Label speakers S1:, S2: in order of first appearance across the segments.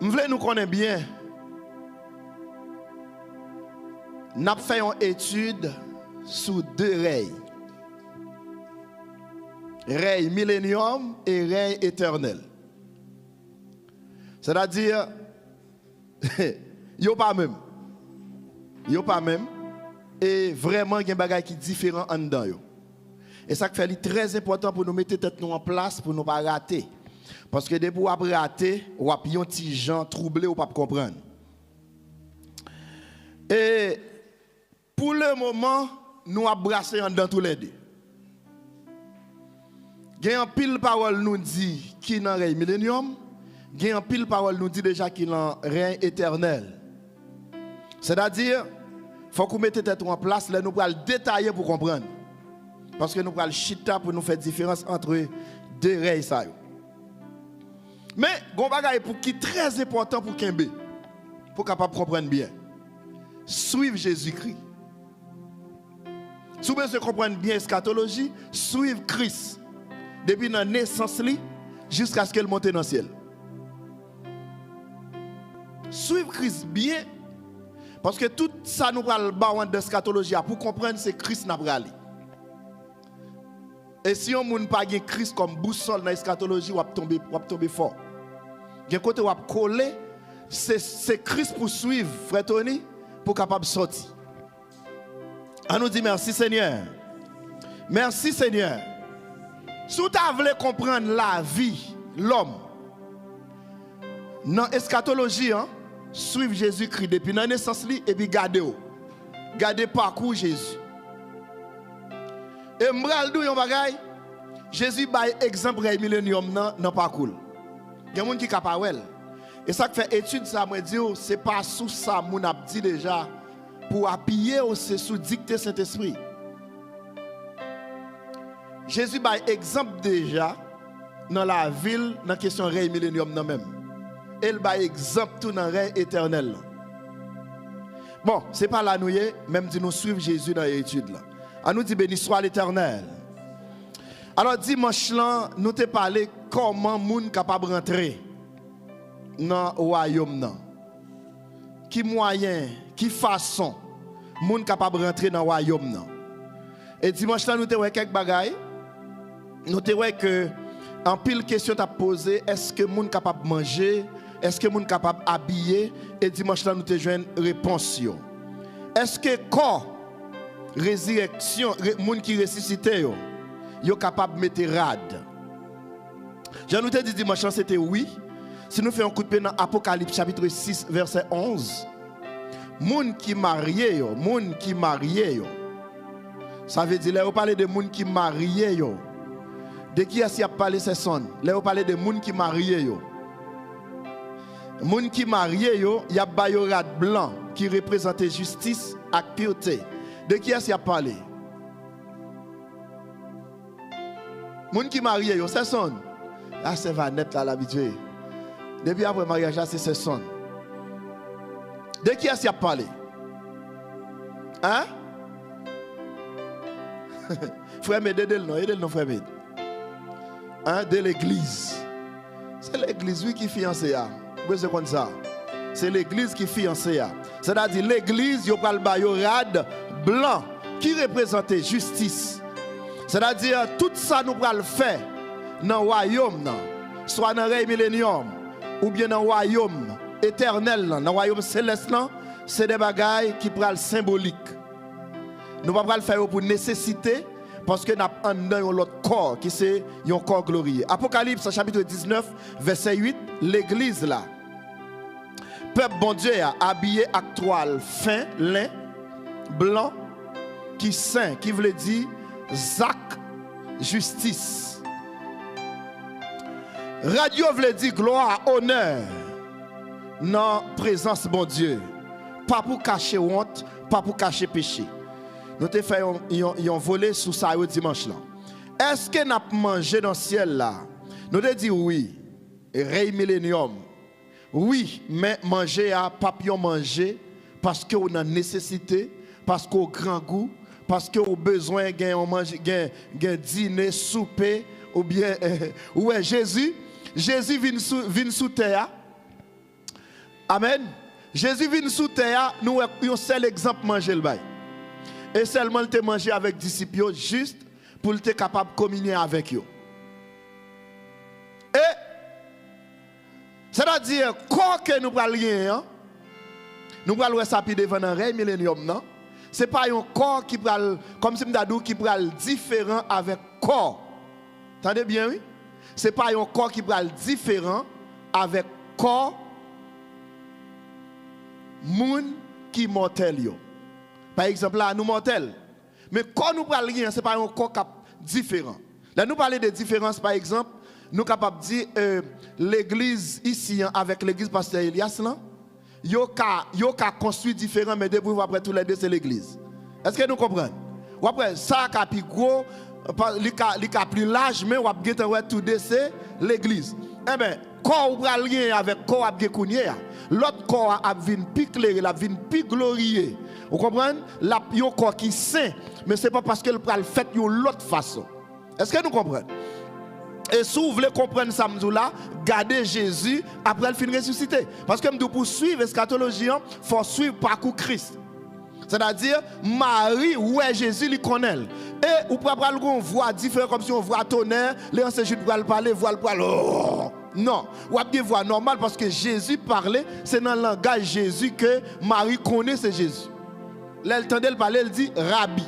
S1: Nous voulons nous connaître bien. Nous avons fait une étude sur deux règnes. Règne millénium et règne éternel. C'est-à-dire, yo pas même. Yo pas même. Et vraiment, il y a des choses qui sont différentes en dedans. Et ça fait très important pour nous mettre tête nous en place pour ne pas rater. Parce que dès pour rater, ou a un petit gens troublé ou pas comprendre. Et pour le moment, nous avons brassé en dedans tous les deux. Il y a un pile parole nous dit qui dans le règne millénium. Il y a un pile parole nous dit déjà qui dans le règne éternel. C'est-à-dire, il faut que nous mettions tête en place, là nous allons le détailler pour comprendre. Parce que nous allons le chita pour nous faire différence entre deux règnes. Mais, il y a un bagage qui est très important pour Kembe, pour capable comprendre bien. Suivre Jésus-Christ. Si vous voulez comprendre bien l'eschatologie, suivre Christ. Depuis la naissance jusqu'à ce qu'elle monte dans le ciel. Suivre Christ bien. Parce que tout ça nous parle de l'eschatologie pour comprendre c'est Christ n'a pas allé. Et si on n'a pas Christ comme boussole dans l'eschatologie, on va tomber fort. Il y a un côté où on va coller, c'est Christ pour suivre, frère Tony, pour capable sortir. On nous dit merci Seigneur. Merci Seigneur. Si vous voulez comprendre la vie, l'homme, dans l'eschatologie, suivre Jésus-Christ depuis la naissance et puis gardez-vous. Gardez parcours Jésus. Et m'bral yon bagay, Jésus bail exemple règne millénium dans parcours. Il y a des gens qui capable. Et ça qui fait étude ça moi dit c'est pas sous ça mon a dit déjà pour appuyer c'est sous dicter Saint-Esprit. Jésus bail exemple déjà dans la ville dans question règne millénium non même. Elle bail exemple tout dans règne éternel. Bon, c'est pas là nous même dit nous suivre Jésus dans l'étude là. On nous dit béni soit l'Éternel. Alors dimanche là, nous te parlé comment moun capable rentrer dans le royaume là. Qui moyen, qui façon moun capable rentrer dans le royaume là. Et dimanche là nous te ouais quelques bagailles. Nous te ouais que en pile question t'a posé, est-ce que moun capable manger, est-ce que moun capable habiller et dimanche là nous te joindre réponse yo. Est-ce que corps résurrection, moun qui ressuscité yo capable de mettre rad. Jean nous te dit dimanche c'était oui. Si nous faisons un coup de pied dans Apocalypse chapitre 6 verset 11, moun qui marié yo, ça veut dire là on parle de moun qui marié yo. De qui est-ce qu'il a parlé ces sons? Là on parle de moun qui marié yo. Moun qui marié yo, y a bayorat blanc qui représente justice et pureté. De qui est-ce qu'il a parlé? Moun qui marié yo, c'est son. Là c'est Vanette là l'habitué. Depuis après mariage c'est son. De qui est-ce qu'il a parlé? Hein? Frère Med, aidez-le non frère Med. Hein, de l'église. C'est l'église oui qui fiancé a. C'est comme ça. C'est l'église qui fiancé a. C'est-à-dire l'église yo pral ba yo rad blanc qui représente justice. C'est-à-dire tout ça nous pral faire dans le royaume soit dans le règne millénium ou bien dans le royaume éternel dans le royaume céleste c'est des bagailles qui pral symbolique. Nous pas pral faire pour nécessité parce que nous avons un autre corps qui c'est un corps glorieux. Apocalypse chapitre 19 verset 8, l'église là peuple bon Dieu habillé avec toile fin lin blanc qui saint qui veut dire Zach justice. Radio veut dire gloire honneur dans présence bon Dieu. Pas pour cacher honte, pas pour cacher péché. Nous te fait un volé sous ça dimanche là. Est-ce que nous mangé dans le ciel là? Nous te dit oui. Règne millénium. Oui, mais manger à papillon manger parce qu'on a nécessité, parce qu'on a grand goût, parce qu'on a besoin de dîner, souper, ou bien, ouais, Jésus vient sous terre, Amen. Jésus vient sous terre, nous avons un seul exemple manger le bail. Et seulement il te manger avec disciples juste pour être capable de communier avec eux. Et c'est-à-dire quoi que nous parlions, nous parlons ça puis devant un règne millénium, non? Ce n'est pas un corps qui parle comme si nous qui parle différent avec corps. Entendez bien, oui? Ce n'est pas un corps qui parle différent avec corps moun qui mortel yo. Par exemple là nous mortels. Mais quand nous parlons ce n'est pas un corps différent. Là nous parlons de différence par exemple, nous capables de dire l'église ici avec l'église pasteur Elias là, yo ka construit différent mais depuis après tous les deux c'est l'église. Est-ce que nous comprenons? Ou après ça ka plus gros, li ka plus large mais ou après tout deux c'est l'église. Eh ben quand on pral lien avec corps a gekounye, l'autre corps a vinn plus clair, a vinn plus glorieux. Vous comprenez? La yon corps qui saint, mais c'est pas parce que le pral fait yon l'autre façon. Est-ce que nous comprenons? Et si vous voulez comprendre ça, gardez Jésus après le fin ressuscité. Parce que pour suivre l'eschatologie, il faut suivre le parcours Christ. C'est-à-dire, Marie, ouais, Jésus, il connaît. Et vous pouvez avoir une voix différente, comme si on voit tonnerre, les anciens pour le parler, voix le parler. Oh! Non, vous avez une voix normale parce que Jésus parlait, c'est dans le langage Jésus que Marie connaît, c'est Jésus. Là, elle tendait le parler, elle dit Rabbi.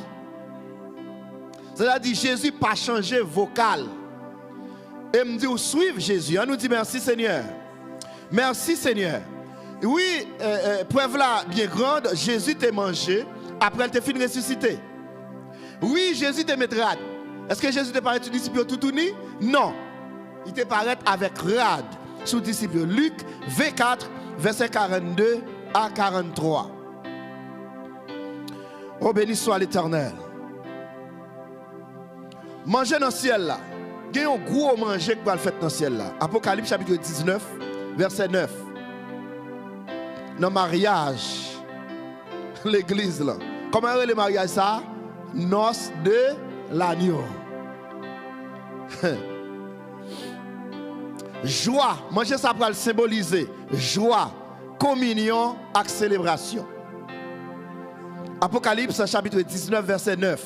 S1: C'est-à-dire, Jésus n'a pas changé vocal. Et me dit, suivre Jésus. On nous dit merci Seigneur. Merci Seigneur. Oui, preuve là bien grande, Jésus t'a mangé, après il t'a fini ressuscité. Oui, Jésus t'a mis rad. Est-ce que Jésus t'a parlé de disciple tout uni? Non. Il t'a parlé avec rad sous disciple. Luc 24, verset 42 à 43. Oh, béni soit l'Éternel. Manger dans le ciel là. Il y a un gros manger qui va le faire dans le ciel là. Apocalypse chapitre 19, verset 9. Dans le mariage, l'église là. Comment est le mariage ça? Noces de l'agneau. Joie, manger ça pour le symboliser. Joie, communion, et célébration. Apocalypse chapitre 19, verset 9.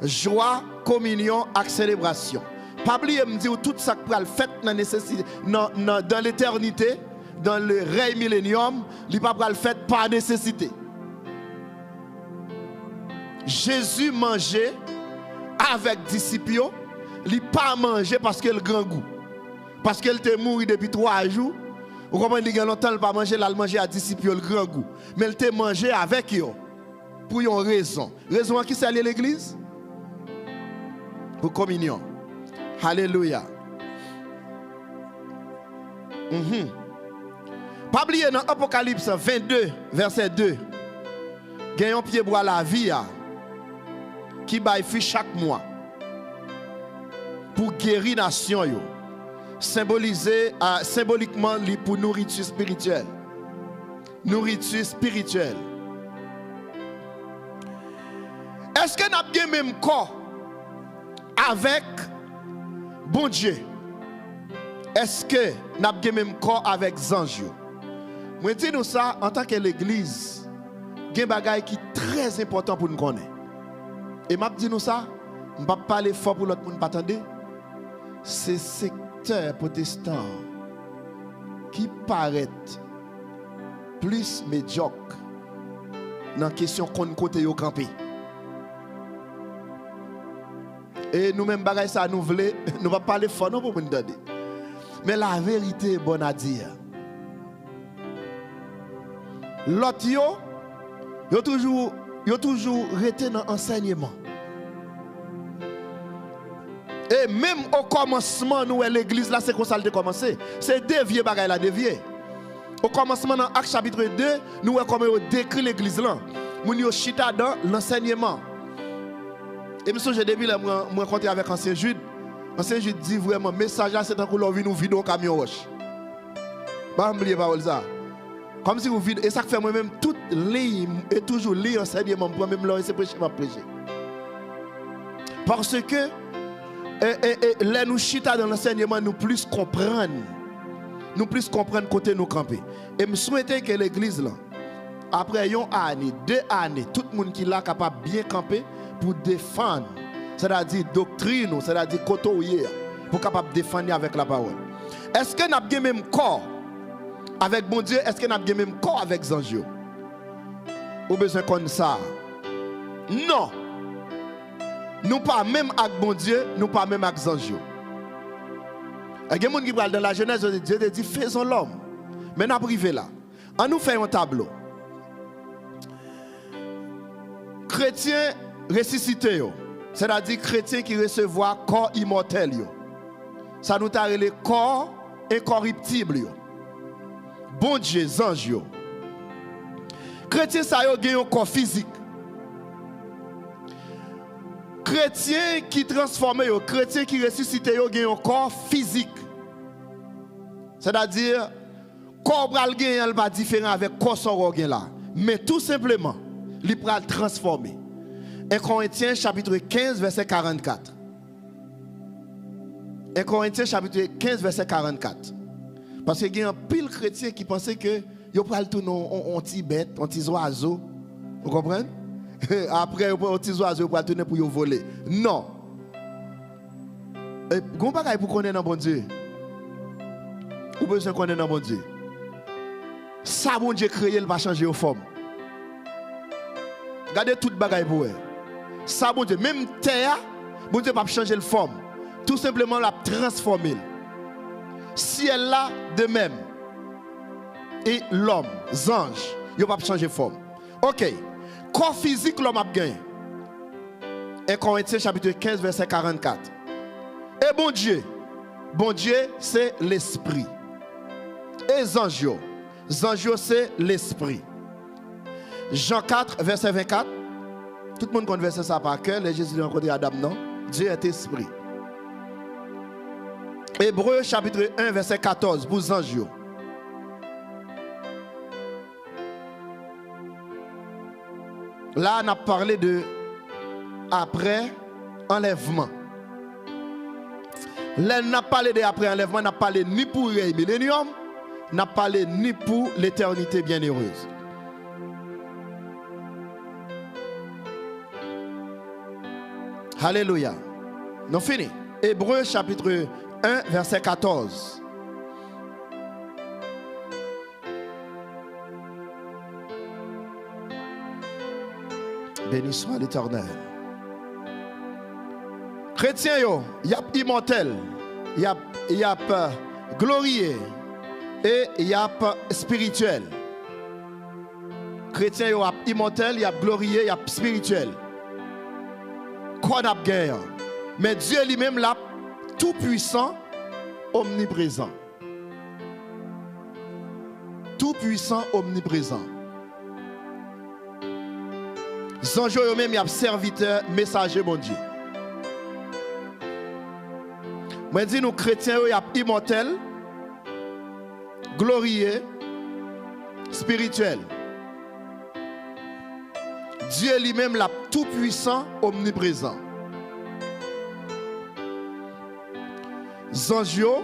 S1: Joie, communion, et célébration. Pas oublier me dire tout ça qui va le fait dans l'éternité, dans le règne millénium, il ne va pas le faire par nécessité. Jésus mangeait avec disciples, il n'a pas mangé parce qu'il a le grand goût. Parce qu'il était mort depuis 3 jours. Vous comprenez, il y a longtemps, il n'a pas mangé, il a mangé à disciples le grand goût. Mais il était mangé avec eux pour une raison. Raison à qui c'est allé l'église? Pour communion. Alléluia. Pas oublier dans Apocalypse 22, verset 2. Il y a un pied bois la vie qui baille chaque mois pour guérir la nation. Symboliquement pour nourriture spirituelle. Nourriture spirituelle. Est-ce que nous avons bien même corps avec bon Dieu? Est-ce que nous avons bien même corps avec Zange? Moi, je dis ça en tant que l'église, il y a des choses qui sont très importantes pour nous connaître. Et je dis ça, je ne vais pas parler fort pour l'autre monde, pas attendre. C'est secteur protestant qui paraît plus médiocre dans la question qu'on côté au campé. Et nous-mêmes, ça nous voulons, nous ne pas parler fort non pour nous donner. Mais la vérité est bonne à dire. L'autre, yo toujours resté dans l'enseignement. Et même au commencement, nous, l'église, là, c'est comme ça a commencé. C'est dévié, bagaille la dévié. Au commencement, dans Actes chapitre 2, nous, comme on décrit l'église là. Nous, yo chita dans l'enseignement. Et monsieur, j'ai depuis là, moi, rencontré avec Ancien Jude. Ancien Jude dit vraiment, message là, c'est un coup, l'on vit nous vider au camion roche. Pas oublier parole ça. Comme si vous videz, et ça fait moi-même, toute ligne, et toujours lire enseignement, pour même là, c'est prêcher, ma prêcher. Parce que, là, nous chita dans l'enseignement, nous plus comprendre nous plus comprendre côté nous camper. Et je souhaite que l'église là, après une année, 2 années, tout le monde qui là capable bien camper pour défendre, c'est-à-dire doctrine, c'est-à-dire côté pour capable défendre avec la parole. Est-ce que nous avons le même corps avec bon Dieu? Est-ce que nous avons le même corps avec Zanjio? Ou besoin comme ça? Non. Nous pas même avec bon Dieu, nous pas même avec Zanjio. Il y a des gens qui parlent dans la Genèse, Dieu dit faisons l'homme. Mais nous privé là. On nous fait un tableau. Chrétien ressuscité, c'est-à-dire chrétien qui recevra corps immortel. Ça nous a les corps incorruptibles. Bon Dieu, ange. Chrétien, ça a un corps physique. Chrétien qui transforme, chrétien qui ressuscite, il a un corps physique. C'est-à-dire, corps bral gen n'est pas différent avec corps son là. Mais tout simplement, il va transformer. 1 Corinthiens chapitre 15 verset 44. 1 Corinthiens chapitre 15 verset 44. Parce qu'il y a un pile chrétien qui pensait que il parle tout non anti bête, anti oiseau. Vous comprenez? Après anti oiseau pour tourner pour voler. Non. Et gon bagay pour connaître dans bon Dieu. Ou besoin connaître dans bon Dieu. Ça bon Dieu créé, il va changer de forme. Regardez toute bagaille pour eux. Ça bon Dieu, même terre, bon Dieu pas changer de forme. Tout simplement la transformer. Ciel là de même. Et l'homme, ange, il va pas changer de forme. OK. Corps physique l'homme a gagné. 1 Corinthiens chapitre 15 verset 44. Et bon Dieu c'est l'esprit. Et Zanjio c'est l'esprit. Jean 4 verset 24. Tout le monde connaît ça par cœur. Les Jésus a rencontré Adam, non? Dieu est esprit. Hébreux chapitre 1 verset 14 pour Zanjio. Là, on a parlé de après enlèvement. Là, on a parlé de après enlèvement, on a parlé ni pour le millénium, on a parlé ni pour l'éternité bienheureuse. Alléluia. Nous finissons. Hébreux chapitre 1 verset 14. Béni soit l'Éternel. Chrétien, il y a immortel, il y a glorieux et il y a spirituel. Chrétien, il y a immortel, il y a glorieux, il y a spirituel. Quoi n'a guerre? Mais Dieu lui-même là, tout puissant, omniprésent. Tout puissant, omniprésent. Zanjo yo même y a serviteur, messager bon Dieu. Moi dis nous chrétiens y a immortel, glorieux, spirituel. Dieu lui-même là tout puissant, omniprésent. Zanjo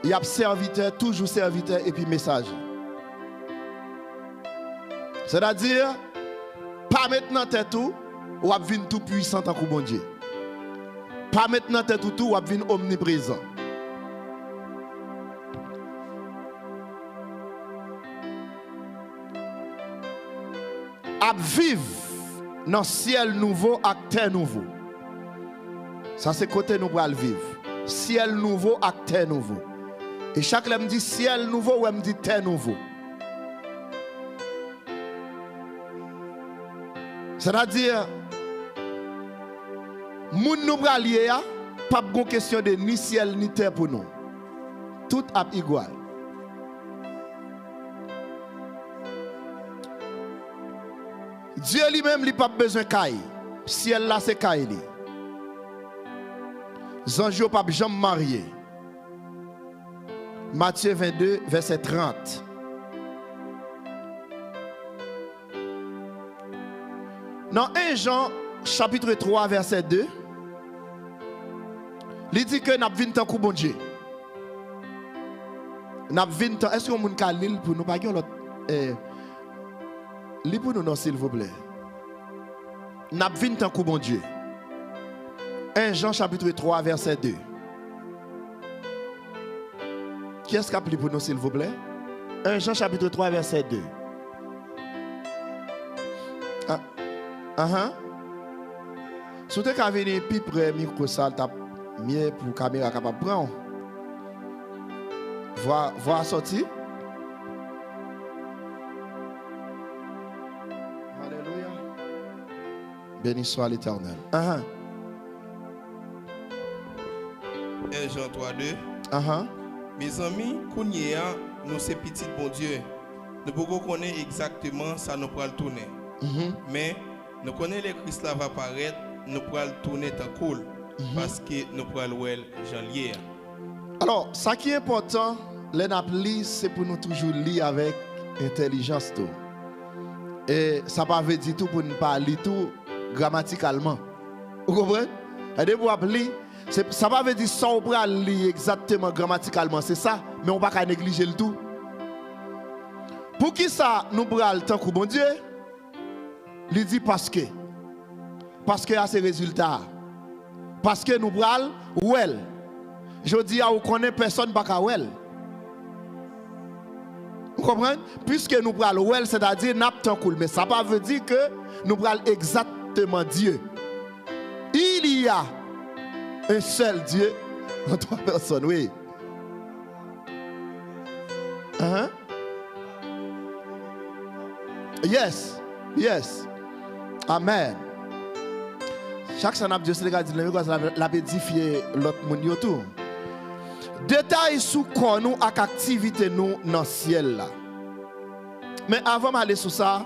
S1: y a serviteur, toujours serviteur et puis messager. C'est-à-dire pas maintenant tête tout, ou ap vin tout puissant en bon Dieu. Pas maintenant tête tout, ou ap vin omniprésent. Ap vive dans ciel nouveau, ak terre nouveau. Ça c'est côté nous pral vivre. Ciel nouveau, ak terre nouveau. Et chaque fois me dit ciel nouveau ou me dit terre nouveau. C'est-à-dire, moun nou bralier a, pas de question de ni ciel ni terre pour nous. Tout est égal. Dieu lui-même n'a pas besoin de caille. Ciel là c'est caille. Zanjo pas jamais marié. Matthieu 22 verset 30. Dans 1 Jean chapitre 3 verset 2, il dit que nous avons vu tant bon Dieu. n'a 20 ans. Est-ce que vous avez lire pour nous pas l'autre lis pour nous non s'il vous plaît. N'a 20 ans pour bon Dieu. 1 Jean chapitre 3 verset 2. Qui est-ce qui a pris pour nous s'il vous plaît? 1 Jean chapitre 3 verset 2. Si vous avez venu plus près micro ça t'a mieux pour caméra capable prendre. Voir sortir. Alléluia. Béni soit l'Éternel. 1
S2: Jean 3 2. Mes amis, Kounia, nous c'est petit bon Dieu. Nous pouvons connaître exactement ça nous pourra le tourner. Mais nous connaissons les Christ là va apparaître, nous pourra le tourner tant cool parce que nous pourra le voir janvier.
S1: Alors, ça qui est important, les c'est pour nous toujours lire avec intelligence tout. Et ça pas veut dire tout pour ne pas lire tout grammaticalement. Vous comprenez? Et pour lire, ça va veut dire ça on peut lire exactement grammaticalement, c'est ça, mais on ne peut pas négliger le tout. Pour qui ça nous prend le temps que bon Dieu? Il dit parce que a ces résultats. Parce que nous prenons well. Je dis à vous connaissez personne pas well. Vous comprenez? Puisque nous prenons well, c'est-à-dire n'a pas cool, mais ça ne veut pas dire que nous prenons exactement Dieu. Il y a un seul Dieu en trois personnes, oui. Yes. Amen. Chaque fois que Dieu se regarde, il a édifié l'autre monde autour. Détails sur quoi nous et activité nous dans le ciel là. Mais avant d'aller sur ça,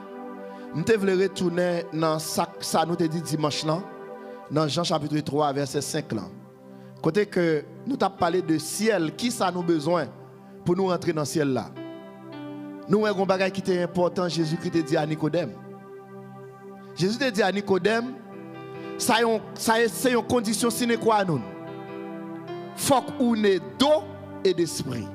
S1: je voulais retourner dans ça nous te dit dimanche là, dans Jean chapitre 3 verset 5 là. Côté que nous t'avons parlé de ciel, qui ça nous besoin pour nous rentrer dans le ciel là. Nous avons un bagage qui était important, Jésus-Christ te dit à Nicodème. Jésus te dit à Nicodème, c'est une condition sine qua non. Il faut qu'on ait d'eau et d'esprit.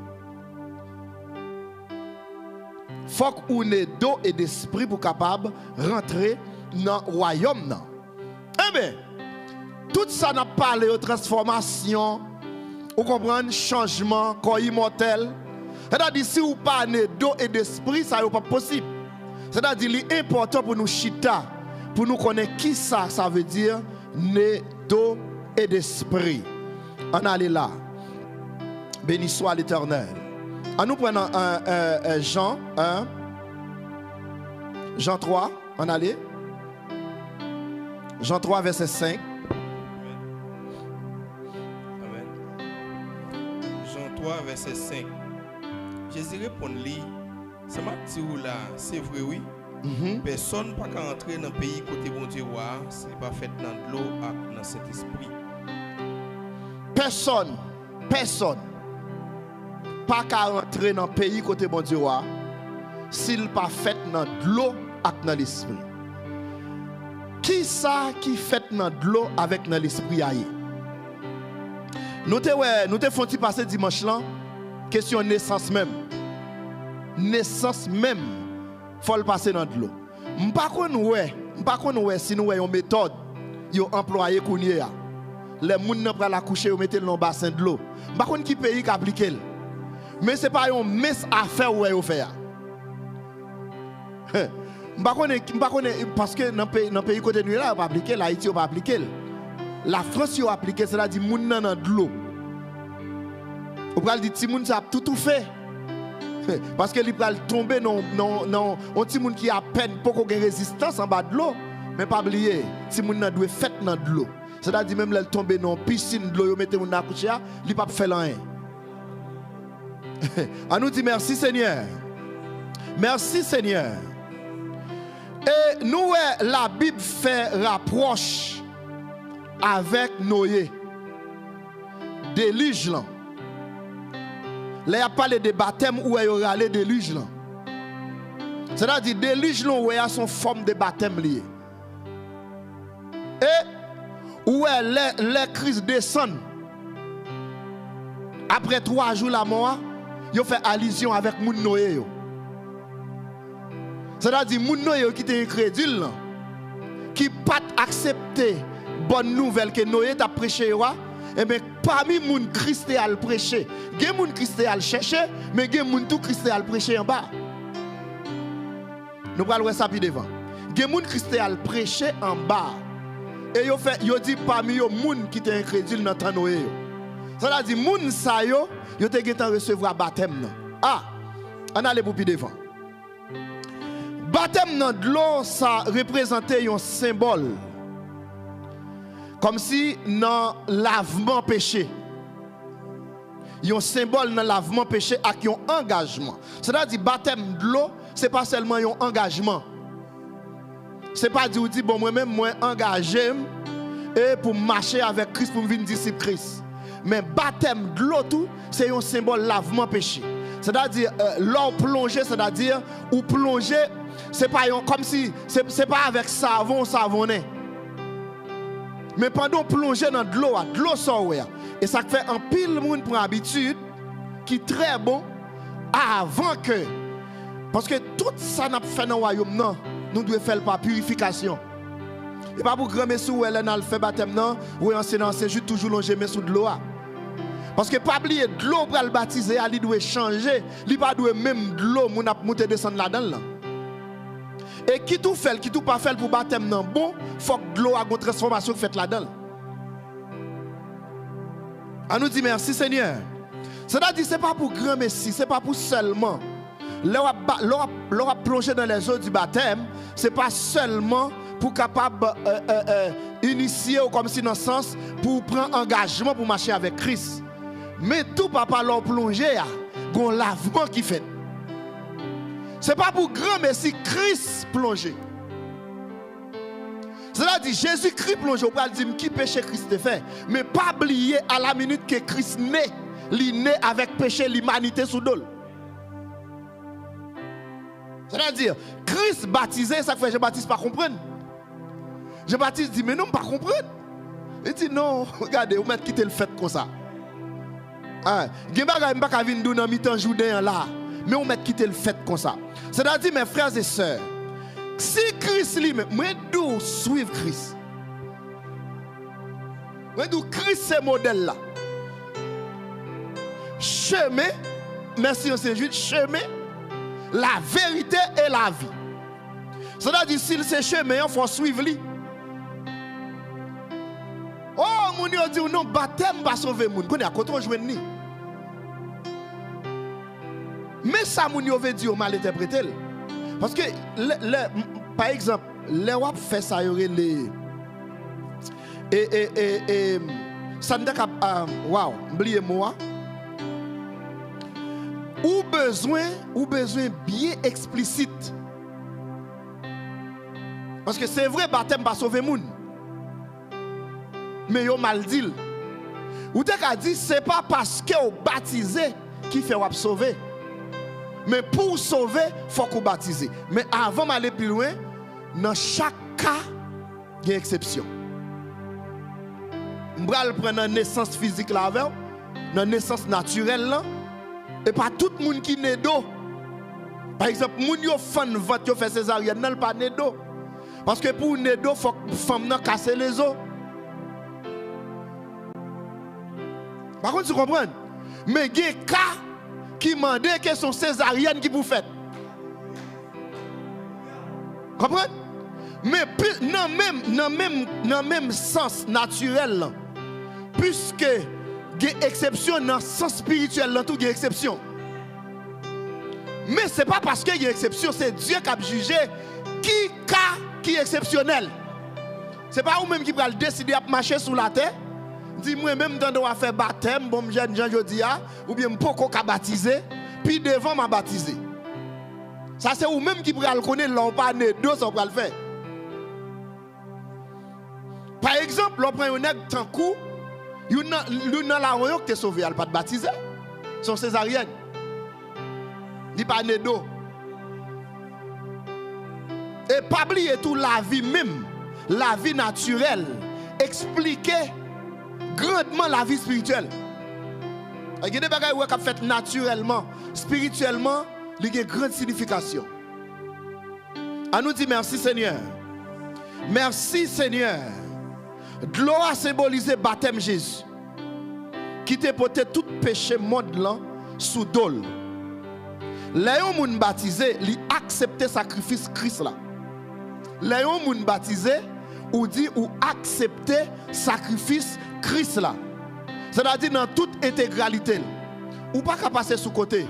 S1: Il faut qu'on ait d'eau et d'esprit pour capable rentrer dans le royaume. Eh bien, tout ça n'a pas parlé de transformation, vous comprenez, changement, corps immortel. C'est-à-dire, si vous parlez d'eau et d'esprit, ça n'est pas possible. C'est-à-dire, il est important pour nous chita, pour nous connaître qui ça veut dire, né d'eau et d'esprit. On allait là. Béni soit l'Éternel. En nous prenant Jean 1, Jean 3, on allait. Jean 3, verset 5.
S2: Amen. Jean 3, verset 5. Jésus répond-lui, ça m'a dit là, c'est vrai oui. Personne ne peut entrer dans le pays côté bon Dieu, ce n'est pas fait dans de l'eau et dans cet esprit.
S1: Personne pas qu'à rentrer dans le pays côté bon Dieu s'il pas fait dans de l'eau et dans l'esprit. Qui ça qui fait dans de l'eau avec dans l'esprit aille? Nous te font passer dimanche là question naissance même. Naissance même faut le passer dans de l'eau. M'pas connait si nous une méthode yo employé kounya. Les moun nan pral accoucher ou mettre dans bassin de l'eau. M'pas connait qui pays qui applique. Mais c'est pas une messe affaire ou yo faire. M'pas connait parce que dans pays côté nous là pas appliquer, l'Haïti pas appliquer. La France yo appliquer, c'est-à-dire moun nan dans de l'eau. Ou pral dit ti moun ça tout fait. Parce que il pral tomber non on ti moun qui a peine pour qu'on ait résistance en bas de l'eau, mais pas oublier ti moun nan doit fait dans de l'eau. C'est-à-dire même là tomber dans piscine de l'eau yo mette moun accoucher, il pas faire rien. On nous dit merci Seigneur. Merci Seigneur. Et nous la Bible fait rapproche avec Noé. Déluge là. Là, il y a parlé de baptême où il y a les déluge là. C'est-à-dire déluge là où il y a son forme de baptême lié. Et où les crises descendent. Après 3 jours la mort, yo fait allusion avec moun Noé yo. C'est-à-dire moun Noé qui était incrédule, qui pas accepté bonne nouvelle que Noé t'a prêché, et bien parmi moun Christ a le prêché. Il y a moun Christ a le chercher, mais il y a moun tout Christ a le prêcher en bas. Nous allons voir ça plus devant. Il y a moun Christ a le prêcher en bas. Et yo dit parmi yo moun qui était incrédule dans temps Noé. C'est-à-dire moun sa yo te gêtan recevoir baptême. Ah, on allait pour plus devant. Baptême dans de l'eau, ça représentait un symbole. Comme si dans lavement péché. Un symbole dans lavement péché avec un engagement. C'est-à-dire baptême de l'eau, ce n'est pas seulement un engagement. Ce n'est pas dire bon moi-même moi engagé et pour marcher avec Christ pour devenir disciple Christ. Mais baptême de l'eau tout, c'est un symbole lavement péché. C'est-à-dire l'eau plongée, c'est-à-dire ou plonger, c'est pas comme si c'est pas avec savonné. Mais pendant plonger dans de l'eau sort. Et ça fait un pile monde pour habitude qui est très bon avant que. Parce que tout ça n'a pas fait dans le royaume, non. Nous devons faire par purification. Et pas pour grand sous elle a fait baptême non, ou enseignant c'est juste toujours longer mais sous de l'eau. Parce que pas oublier de l'eau pour le baptiser, il doit changer, il pas doit même de l'eau mon a monter descendre là-dedans. Et qui tout fait, qui tout pas fait pour baptême non bon, faut que de l'eau a une transformation faite là-dedans. On nous dit merci Seigneur. C'est-à-dire c'est pas pour grand messie, c'est pas pour seulement l'eau a plongé dans les eaux du baptême, c'est pas seulement pour capable initier ou comme si dans le sens pour prendre engagement pour marcher avec Christ. Mais tout papa l'eau plongé a un lavement qui fait. C'est pas pour grand mais si Christ plongé. Cela dit Jésus-Christ plongé, on peut dire qui péché Christ fait, mais pas oublier à la minute que Christ naît, il naît avec péché l'humanité sous dol. C'est-à-dire Christ baptisé, ça fait je baptise pas comprendre. Je baptise dit mais non pas comprendre. Il dit non, regardez, vous mettez quitter le fait comme ça. Ah, il pas qu'à venir dans mi-temps Jourdain là, mais on met quitter le fait comme ça. C'est-à-dire mes frères et sœurs, si Christ lui moi d'où suivre Christ. Moi d'où Christ c'est modèle là. Chemin, merci c'est juste chemin, la vérité et la vie. C'est-à-dire s'il c'est chemin, il faut suivre lui. Oh, mon Dieu dit non, baptême va sauver moun. Connais à côté on joindre ni. Mais ça mon Dieu veut dire mal interprété. Parce que par exemple, les wap fait ça les ça ne cap waouh, oubliez moi. Ou besoin bien explicite. Parce que c'est vrai baptême va sauver moun. Mais yo mal dit. Ou te ka dit c'est pas parce que vous baptisé qui fait ou sauver. Mais pour sauver, il faut qu'on baptise. Mais avant d'aller plus loin, dans chaque cas, il y a une exception. On va prendre une naissance physique là avec, une naissance naturelle là, et pas tout le monde qui naît d'eau. Par exemple, les gens qui font vote, qui fait césarienne, ne pas naît d'eau. Parce que pour naît d'eau, il faut que les femmes cassent les os. Par contre, tu comprends? Mais il y a des cas qui demandent que sont césariennes qui vous faites. Comprenez? Mais dans même sens naturel, puisque il y a exception dans le sens spirituel, dans tout il y a exception. Mais ce n'est pas parce qu'il y a exception, c'est Dieu qui a jugé qui est exceptionnel. Ce n'est pas vous-même qui va décider de marcher sur la terre. Dis-moi même dans doit faire baptême, bon jeune Jean Jodia, ou bien poko ka baptiser, puis devant m'a baptiser. Ça c'est vous-même qui pourra le connaître, l'on pas né deux ça pourra le faire. Par exemple, l'on prend un nègre tant coup, il dans la royaume qui est sauvé, elle pas de baptiser. Son césarienne. Il pas né d'eau. Et pas oublier tout la vie même, la vie naturelle, expliquer grandement la vie spirituelle. Il y a des bagages qui sont faites naturellement, spirituellement, il y a une grande signification. On nous dit merci Seigneur. Merci Seigneur. De l'eau a symbolisé baptême Jésus. Qui t'a porté tout péché monde là sous dol. Les gens qui sont baptisés, ils acceptent le sacrifice Christ là. Les gens qui sont baptisés, ou dit ou accepter sacrifice Christ là. C'est-à-dire dans toute intégralité. Ou pas qu'à passer sous côté.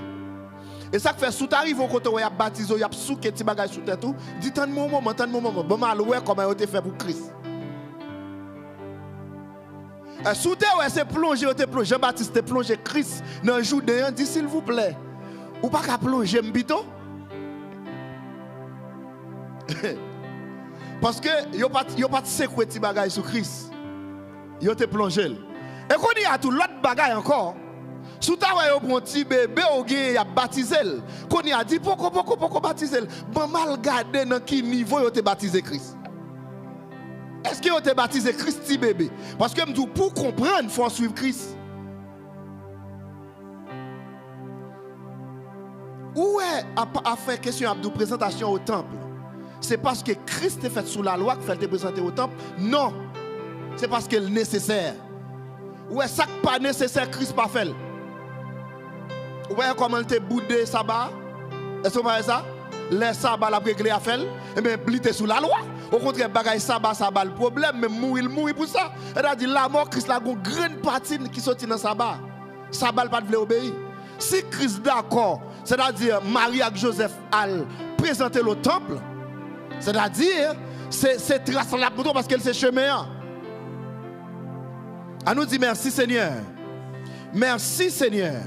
S1: Et ça fait sous t'arrives au côté où il y a baptisé, il y a sous que tu bagages sous tête tout, dis tant de moment, bon mal ouais comment il a été fait pour Christ. Sous terre ouais c'est plongé, Jean-Baptiste est plongé Christ dans le jour de dit s'il vous plaît. Ou pas qu'à plonger m'bito. Parce que yo pas secoué ti bagay sur Christ. Yo te plongé. Et qu'on y a tout l'autre bagay encore. Sous ta ouais yo prend ti bébé ou gen y a baptisé. Qu'on y a dit pourquoi baptiser. Bon mal garder dans qui niveau yo te baptisé Christ. Est-ce que yo te baptisé Christ ti bébé? Parce que m'dou pour comprendre faut suivre Christ. Où est à faire question de présentation au temple? C'est parce que Christ est fait sous la loi qu'il fait te présenter au temple? Non. C'est parce qu'il est nécessaire. Où est ça qui pas nécessaire, Christ pas fait? Où est comment il te boudé sabbat? Est-ce que vous voyez ça? Les sabbats la réglé à faire? Eh bien, blité sous la loi. Au contraire, bagaille sabbat le problème, mais mourir pour ça. C'est-à-dire la mort, Christ a une grande partie qui sortit dans sabbat. Sabbat pas de obéir. Si Christ d'accord, c'est-à-dire Marie et Joseph a présenté le temple, c'est-à-dire c'est trace la bouton parce qu'elle s'est chemin. À nous dit merci Seigneur. Merci Seigneur.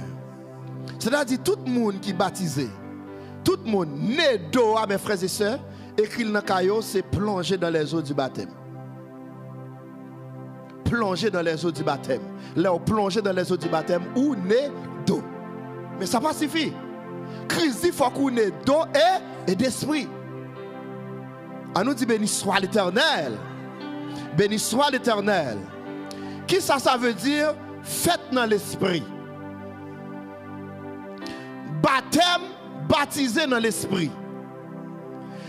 S1: C'est-à-dire tout le monde qui est baptisé, tout le monde né d'eau, mes frères et sœurs, écrit dans le caillou, c'est plonger dans les eaux du baptême. Plonger dans les eaux du baptême. Là, on plonge dans les eaux du baptême ou né d'eau. Mais ça pas suffit. Christ dit qu'il faut qu'on ait d'eau et d'esprit. On nous dit béni soit l'Éternel. Béni soit l'Éternel. Qui ça veut dire? Faites dans l'esprit. Baptême, baptisé dans l'esprit.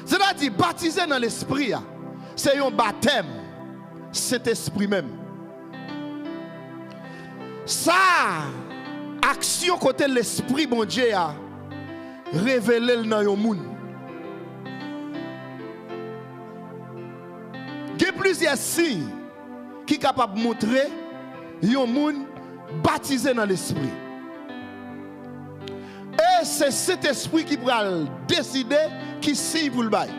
S1: C'est-à-dire baptisé dans l'esprit, c'est un baptême. Cet esprit même. Ça, action côté l'esprit, bon Dieu, a révélé dans le monde. Il y a plusieurs signes qui sont capables de montrer un monde baptisé dans l'esprit. Et c'est cet esprit qui pourra décider qui signe pour le bail.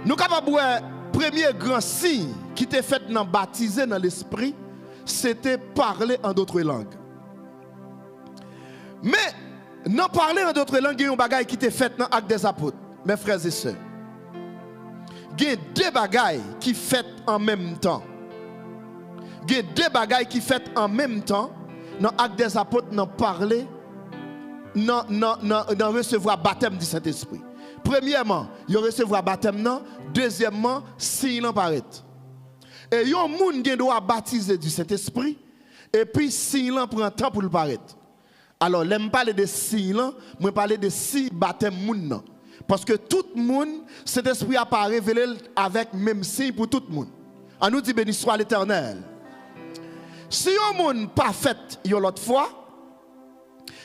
S1: Nous sommes capables de voir le premier grand signe qui était fait dans baptisé dans l'esprit, c'était parler en d'autres langues. Mais, non parler en d'autres langues, il y a un bagage qui était fait dans l'acte des apôtres, mes frères et sœurs. Il y a deux bagages qui sont faits en même temps. Il y a deux bagages qui sont faits en même temps dans l'acte des apôtres, dans parler, dans recevoir baptême du Saint-Esprit. Premièrement, il recevoir baptême, deuxièmement, s'il en paraît. Et il y a un monde qui doit baptiser du Saint-Esprit, et puis s'il en prend temps pour le paraître. Alors, je ne parle pas de s'il en, je parle de si baptême monde. Parce que tout le monde, cet esprit a pas révélé avec même signe pour tout le monde. On nous dit béni soit l'Éternel. Si un monde pas fait l'autre fois,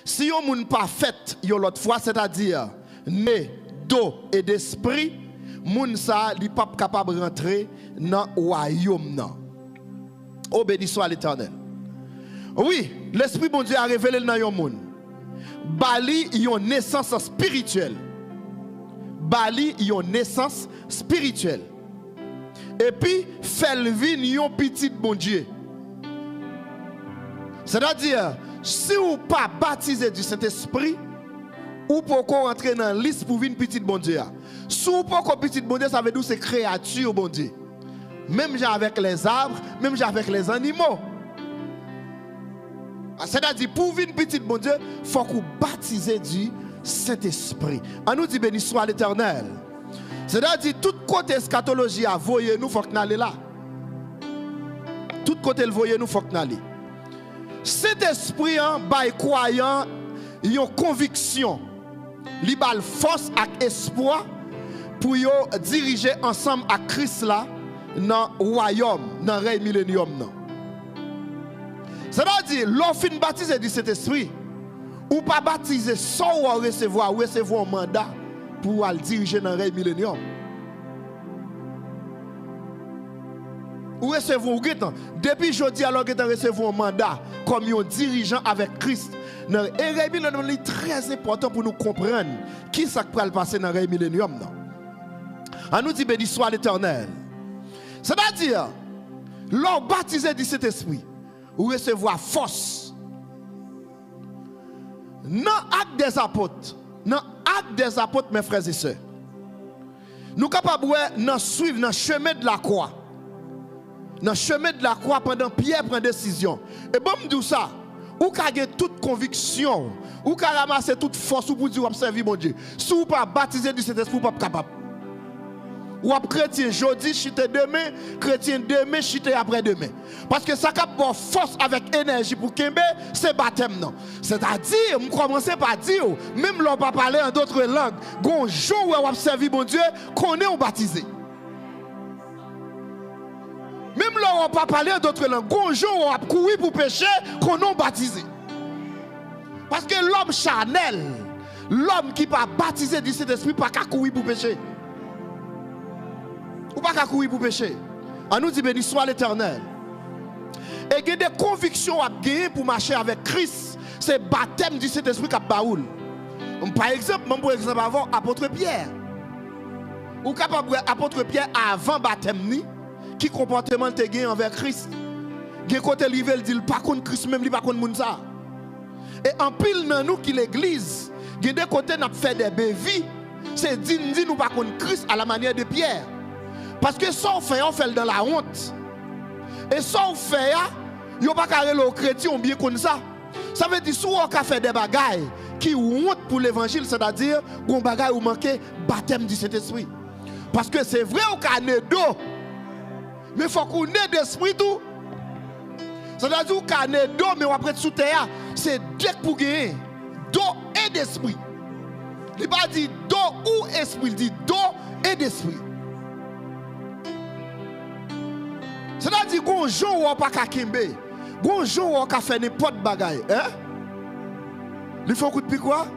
S1: si un monde pas fait l'autre fois, c'est-à-dire né d'eau et d'esprit, moun ça li pas capable de rentrer dans le royaume. Oh béni soit l'Éternel. Oui, l'esprit bon Dieu a révélé dans le monde. Bali yon naissance spirituelle. Bali yon naissance spirituelle. Et puis fait vivre yon petit bon Dieu. C'est-à-dire, si vous n'êtes pas baptisé du Saint-Esprit, ou pourquoi rentrer dans la liste pour venir petit bon Dieu. Si vous n'êtes petit bon Dieu, ça veut dire que c'est créature bon Dieu. Même avec les arbres, même avec les animaux. C'est-à-dire, pour venir petit bon Dieu, il faut que vous baptisez du Saint-Esprit. On nous dit béni soit l'Éternel. C'est-à-dire, tout côté eschatologie, voyez nous, il faut que nous allions là. Tout côté le voyez nous, il faut que nous allions. Cet esprit by croyant une conviction, li bal force et espoir pour yo diriger ensemble à Christ là dans le royaume, dans le règne millénium. C'est-à-dire, l'offre baptisé du Saint-Esprit, ou pas baptiser sans recevoir un mandat pour aller diriger dans le règne millénium. Ou recevoir depuis jeudi alors que tu recevoir un mandat comme un dirigeant avec Christ. Et le règne millénium est très important pour nous comprendre qui ça va passer dans le règne millénium. On nous dit béni soit l'Éternel. C'est-à-dire, l'homme baptisé du Saint-Esprit, ou recevoir force. Dans l'acte des apôtres, mes frères et sœurs, nous sommes capables de suivre dans le chemin de la croix. Dans le chemin de la croix, pendant Pierre prend décision. Et bon, me dit ça, ou avez toute conviction, ou avez ramassé toute force pour dire observer mon Dieu. Si vous ne pas baptiser du Saint-Esprit, vous ne pas capable. Ou ap chrétien aujourd'hui, chité demain, chrétien demain, chité après-demain. Parce que ça cap bon force avec énergie pour Kembe, c'est baptême non. C'est-à-dire, on commence par dire, même l'on pas parler en d'autres langues, gon jour où on observe mon Dieu, qu'on est baptisé. Même l'on pas parler en d'autres langues, gon jour où on courir pour pécher, qu'on est baptisé. Parce que l'homme charnel, l'homme qui pas baptisé du Saint-Esprit, pas qu'à courir pour pécher. Ou pas qu'à courir pour pécher. On nous dit béni soit l'Éternel. Et il y a des convictions à gagner pour marcher avec Christ. C'est le baptême du Saint-Esprit qui a baoul. Par exemple, avant apôtre Pierre. Ou capable apôtre Pierre avant baptême ni qui comportement te gagné envers Christ. Gen côté livé il dit pas contre Christ même, il pas contre moun ça. Et en pile dans nous qui l'église, gen des côtés n'a fait des bévis, c'est dit nous pas contre Christ à la manière de Pierre. Parce que ça on fait dans la honte. Et ça on fait, yo pas carré le chrétien bien comme ça. Ça veut dire soit on a fait des bagailles qui honte pour l'évangile, c'est-à-dire qu'on bagaille ou manquer baptême du Saint-Esprit. Parce que c'est vrai qu'on a né d'eau, mais il faut qu'on ait d'esprit tout. C'est-à-dire qu'on a né d'eau, mais après sous terre, c'est deux pour gagner. D'eau et d'esprit. Il ne dit pas d'eau ou esprit, il dit d'eau et d'esprit. C'est-à-dire qu'on joue ou on pas qu'à kimbe. Qu'on joue ou on peut faire n'importe bagaille. Hein? Il faut coup de pied quoi?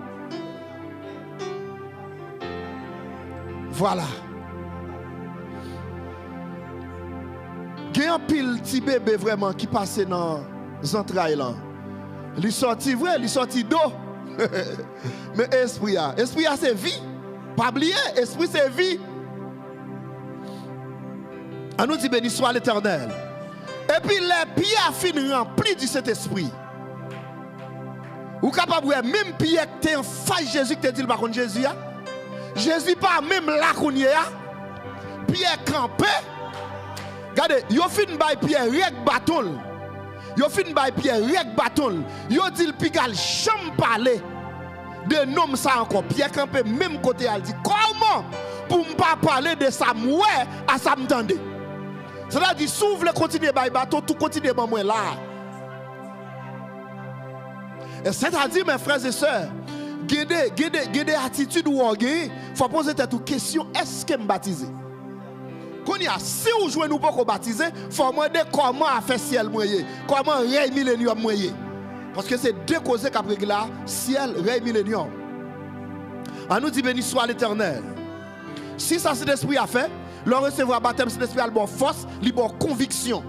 S1: Voilà. Il y a un pile petit bébé vraiment qui passe dans les entrailles là. Il sorti vrai, il sorti d'eau. Mais esprit c'est vie. Pas oublier, esprit c'est vie. On nous dit béni soit l'Éternel. Et puis les pierres finissent remplis du Saint-Esprit. Ou capable même pierre qui est en face Jésus qui te dit par contre Jésus. Jésus pas même là qu'on y est. Pierre campé. Regardez, yo fin bay pierre rek bâton. Yo fin bay pierre rek bâton. Yo dit le pigal cham parler. De nom ça encore pierre campé même côté elle dit comment pour ne pas parler de ça moi à ça m'entendre. C'est-à-dire s'ouvre continuer bay bateau tout continue ban moi là. Et c'est-à-dire mes frères et sœurs, gade attitude ou on gagne, faut poser cette question, est-ce que me baptiser? Quand il y a si vous jouez nous pas baptiser, faut demander comment a fait ciel moyen, comment règne millénium moyen. Parce que c'est deux causes qui après là, ciel règne millénium. On nous dit béni soit l'Éternel. Si ça c'est l'esprit a fait, leur recevoir baptême c'est l'esprit a bonne force, li bonne conviction.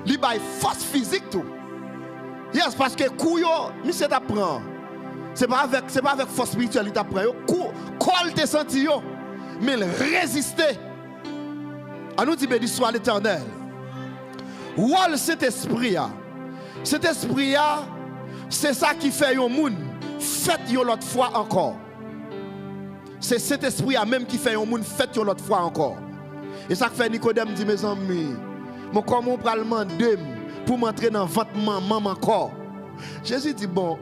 S1: Li bay force physique tout. Yes, parce que couillon, monsieur t'apprend. C'est pas avec force spirituelle t'apprend. Col te senti yo, mais résister. On nous dit béni soit l'Éternel. Wall cet esprit c'est ça qui fait yon moun fait yon l'autre fois encore. C'est cet esprit même qui fait yon moun fait yon l'autre fois encore. Et ça fait Nicodème dit mes amis, mon comment on pral demander pour m'entrer dans ventre maman encore. Jésus dit bon,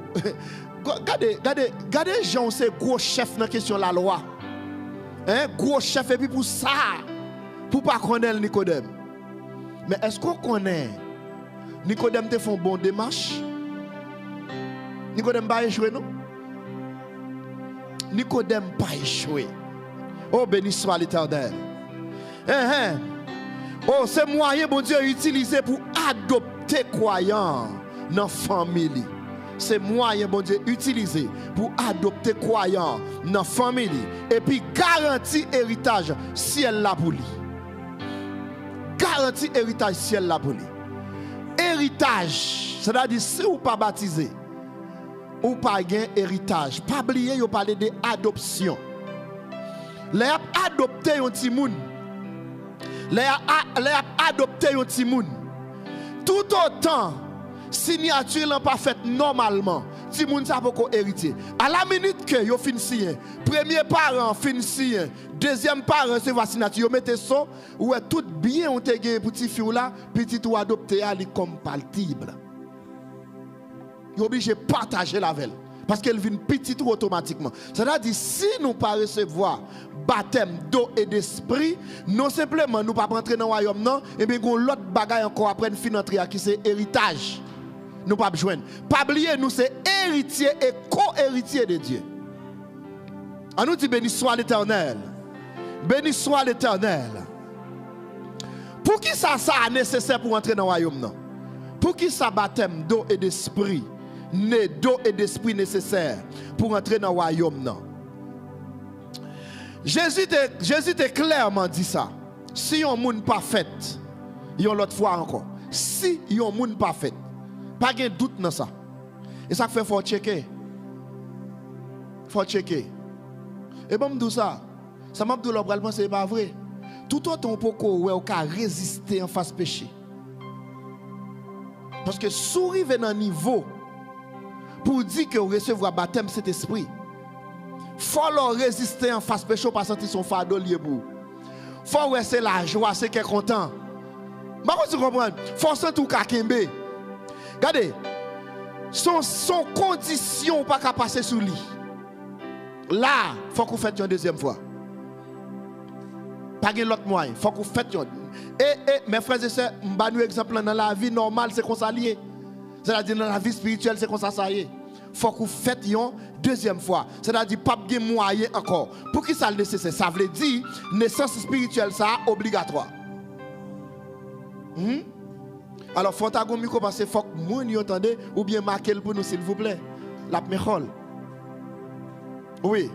S1: regardez Jean c'est gros chef dans question la loi. Hein, gros chef et puis pour ça pour pas connaître Nicodème. Mais est-ce qu'on connaît Nicodème te font bon démarche? Nicodème pas échoué, non? Nicodème pas échoué. Oh, béni soit l'Éternel. Oh, c'est moyen, bon Dieu, utilisé pour adopter croyants dans la famille. C'est moyen, bon Dieu, utilisé pour adopter croyants dans la famille. Et puis, garantie héritage, ciel là pour lui. Garantie héritage, ciel là pour lui. Héritage, c'est-à-dire, si vous pas baptisé, ou pas gain héritage. Pas oublier, vous parlez de adoption. Les adopté un petit moun. Les adopté un petit moun. Tout autant signature n'a pas faite normalement. Petit moun ça pas héritier. À la minute que yo fin signé, premier parent fin signé, deuxième parent c'est la signature, yo mettez ça ou tout bien on te gagné petit fille là, petit ou adopté ali compatible. Yo obligé de partager la veille. Parce qu'elle vient petite ou automatiquement. C'est-à-dire, si nous ne pas recevoir baptême d'eau et d'esprit, non simplement nous ne pas rentrer dans le royaume, non, et bien, l'autre bagaille encore après une fin d'entrée qui c'est héritage. Nous ne pas besoin. Pas oublier, nous c'est héritier et co-héritier de Dieu. On nous dit béni soit l'Éternel. Béni soit l'Éternel. Pour qui ça est nécessaire pour entrer dans le royaume, non? Pour qui ça baptême d'eau et d'esprit? Né d'eau et d'esprit nécessaire pour entrer dans le royaume. Non. Jésus t'a clairement dit ça. Si on moun pas fait, il y a l'autre fois encore. Si on moun pas fait, pas de doute dans ça. Et ça fait faut checker. Faut checker. Et bon me ça. Ça m'a dit l'obral c'est pas vrai. Tout autant on peut résister en face péché. Parce que sourive dans niveau pour dire que recevoir baptême cet esprit. Faut leur résister en face péché pour sentir son fardeau lié pour. Faut rester la joie, c'est qu'elle est content. Mais vous comprenez? Faut sentir kakembe. Regardez. Son condition pas qu'à passer sous lui. Là, faut qu'on fasse une deuxième fois. Pas de l'autre moyen, faut qu'on fasse une. Et mes frères et sœurs, m'ba nous exemple dans la vie normale, c'est qu'on s'allie. C'est-à-dire dans la vie spirituelle, c'est comme ça, ça y est. Il faut qu'on fasse une deuxième fois. C'est-à-dire pas de moyen encore. Pour qui ça le nécessaire? Ça veut dire naissance spirituelle, ça obligatoire. Alors, il faut que vous micro parce qu'il faut que vous entendez ou bien marquez pour nous, s'il vous plaît. La méchole. Oui.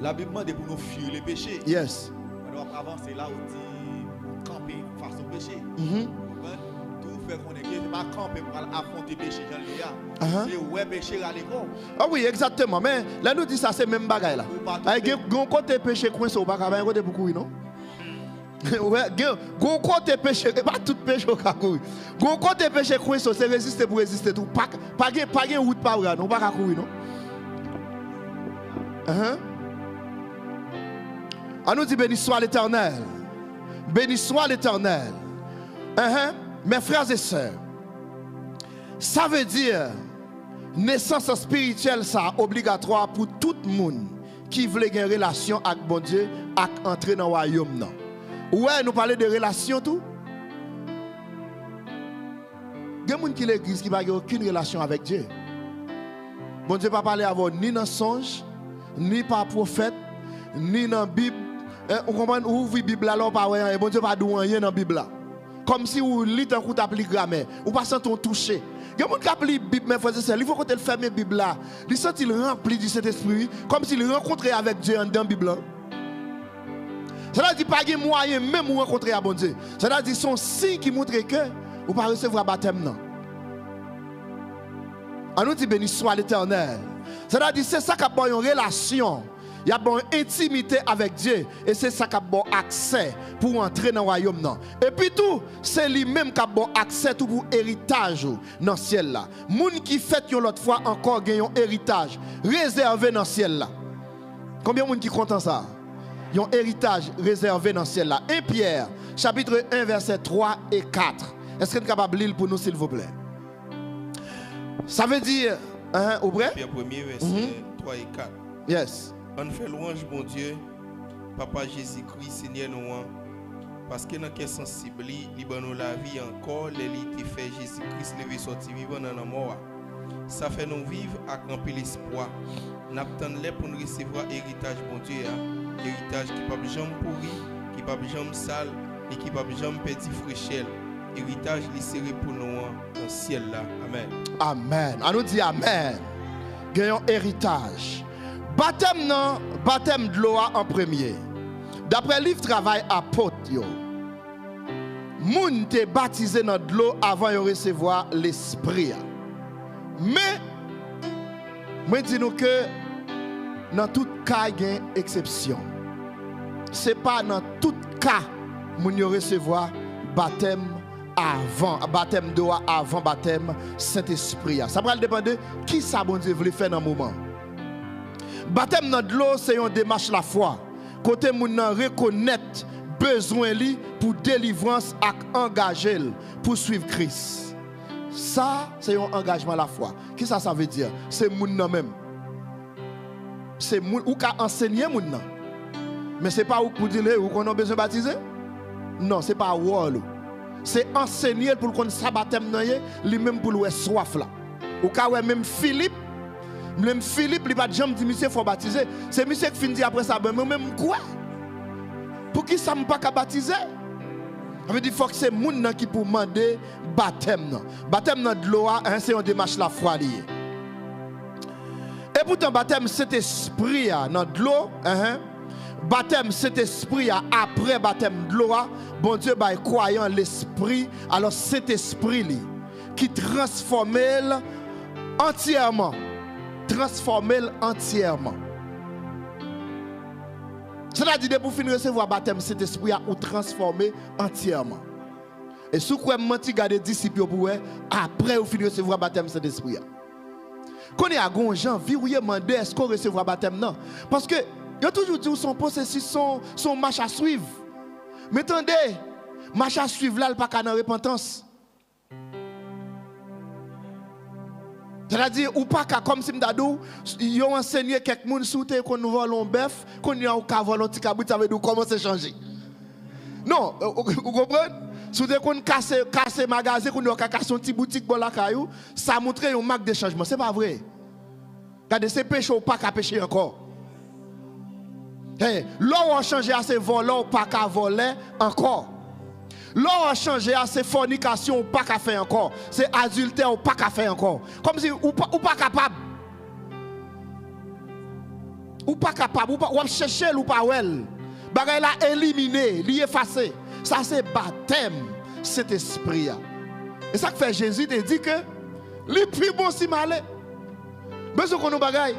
S3: La Bible demande pour nous fuir les péchés.
S1: Yes.
S3: On doit avancer là où dit camper face au péché. Tout fait qu'on est que c'est pas camper pour affronter le péché dans le cas. C'est ouais péché à l'école.
S1: Ah oui, exactement. Mais là nous dit ça c'est même bagaille là. Gon côté péché coincé au pas un côté pour courir non. Ouais, gon côté péché pas tout péché au courir. Gon côté péché coincé c'est résister pour résister tout. Pas gain route pas non pas courir non. On nous dit béni soit l'Éternel. Béni soit l'Éternel. Mes frères et sœurs, ça veut dire naissance spirituelle ça obligatoire pour tout le monde qui veut avoir une relation avec bon Dieu et entrer dans le royaume. Non. Ouais, nous parlons de relation tout. Il y a des gens qui l'église qui n'a aucune relation avec Dieu. Bon Dieu ne va pas parler avant ni dans songe, ni par prophète, ni dans la Bible. On comprend où vous Bible là, pas rien, bon Dieu pas dire rien dans la Bible là. Comme si vous lisez un coup d'appliquer grammaire, ou pas sentir toucher. Il y a des gens qui lisent la Bible, mais il faut que tu fermes la Bible là. Ils sentent rempli du Saint-Esprit, comme s'ils rencontraient avec Dieu dans la Bible. Ça veut dire pas de moyen même pour rencontrer à bon Dieu. Ça veut dire son signe qui montre que vous ne pas recevoir baptême non. On nous dit béni soit l'Éternel. Ça veut dire c'est ça qui a une relation. Il y a une intimité avec Dieu. Et c'est ça qui a bon accès pour entrer dans le royaume. Non. Et puis tout, c'est lui-même qui a bon accès tout pour héritage dans le ciel là. Les gens qui fêtent l'autre fois encore gagnent un héritage réservé dans le ciel là. Combien de gens qui comptent ça? Ils ont un héritage réservé dans le ciel là. 1 Pierre, chapitre 1, versets 3 et 4. Est-ce que vous êtes capable de lire pour nous, s'il vous plaît? Ça veut dire, au vrai?
S2: Pierre 1er, verset 3 et 4.
S1: Yes.
S2: On fait louange, bon Dieu, Papa Jésus-Christ, Seigneur nous, parce que dans quel sensible, il nous la vie encore, l'élite fait Jésus-Christ lever sorti vivant dans la mort. Ça fait nous vivre avec un peu l'espoir. Nous attendons pour nous recevoir héritage, bon Dieu, héritage qui ne peut jamais pourri, qui ne peut jamais sale et qui ne peut jamais perdre fraîcheur. Héritage li serré pour nous dans le ciel là. Amen.
S1: Amen. On nous dit amen. Gagnons héritage. Baptême non, baptême de l'eau en premier. D'après le livre travail apôtre yo. Moun te baptisé dans de l'eau avant de recevoir l'esprit. Mais moi dis nous que dans tout cas il y a une exception. C'est pas dans tout cas moun yo recevoir baptême avant baptême d'eau avant baptême Saint-Esprit. Ça va dépendre de qui ça bon Dieu veut faire dans le moment. Baptême dans de l'eau c'est une démarche la foi. Côté moun nan reconnaître besoin li pour délivrance et engager pour suivre Christ. Ça c'est un engagement la foi. Qui ça veut dire? C'est moun nan même. C'est moun ou ka enseigner moun nan. Mais c'est pas ou pour dire ou qu'on a besoin de baptiser. Non, c'est pas wall. C'est enseigner pour qu'on sa baptême nan lui-même pour le soif là. Ou ka ouais même Philippe il pas jamais dit monsieur faut baptiser. C'est monsieur qui finit après ça même quoi? Pour qui ça me pas baptiser? Ça veut dire faut que c'est moun qui pour demander baptême non. Baptême dans de l'eau c'est une démarche la foi liée. Et pourtant baptême cet esprit dans de l'eau baptême cet esprit après baptême de l'eau bon Dieu bah croyant l'esprit alors cet esprit qui transforme entièrement c'est-à-dire pour finir recevoir baptême cet esprit ou transformer entièrement et si vous menti garder disciples pour après vous finir recevoir baptême cet esprit quand il y a des gens qui demandent est-ce qu'on recevra baptême non parce que il y a toujours dit son processus son marche à suivre mais attendez marche à suivre là il pas dans repentance. C'est-à-dire, ou pas comme si m'dadou, ils ont enseigné quelques monde sous terre qu'on nous vole un bœuf, qu'on y a un cavale un petit cabot, ça veut dire comment c'est changé. Non, vous comprenez? Sous terre qu'on casse magasin, qu'on a cassé un petit boutique pour la caillou, ça montre une marque de changement, c'est pas vrai. Regardez, c'est péché ou pas qu'à pécher encore. Hey, l'on a changé à ces volants ou pas qu'à voler encore. L'on a changé à ces fornications ou pas qu'à faire encore. C'est adultère ou pas qu'à faire encore. Comme si ou pas capable. Ou pas capable. Ou chercher ou pas well. Bagay la éliminé, li effacé. Ça c'est baptême cet esprit. Et ça que fait Jésus te dit que le plus bon si malé. Besoin qu'on nous bagay.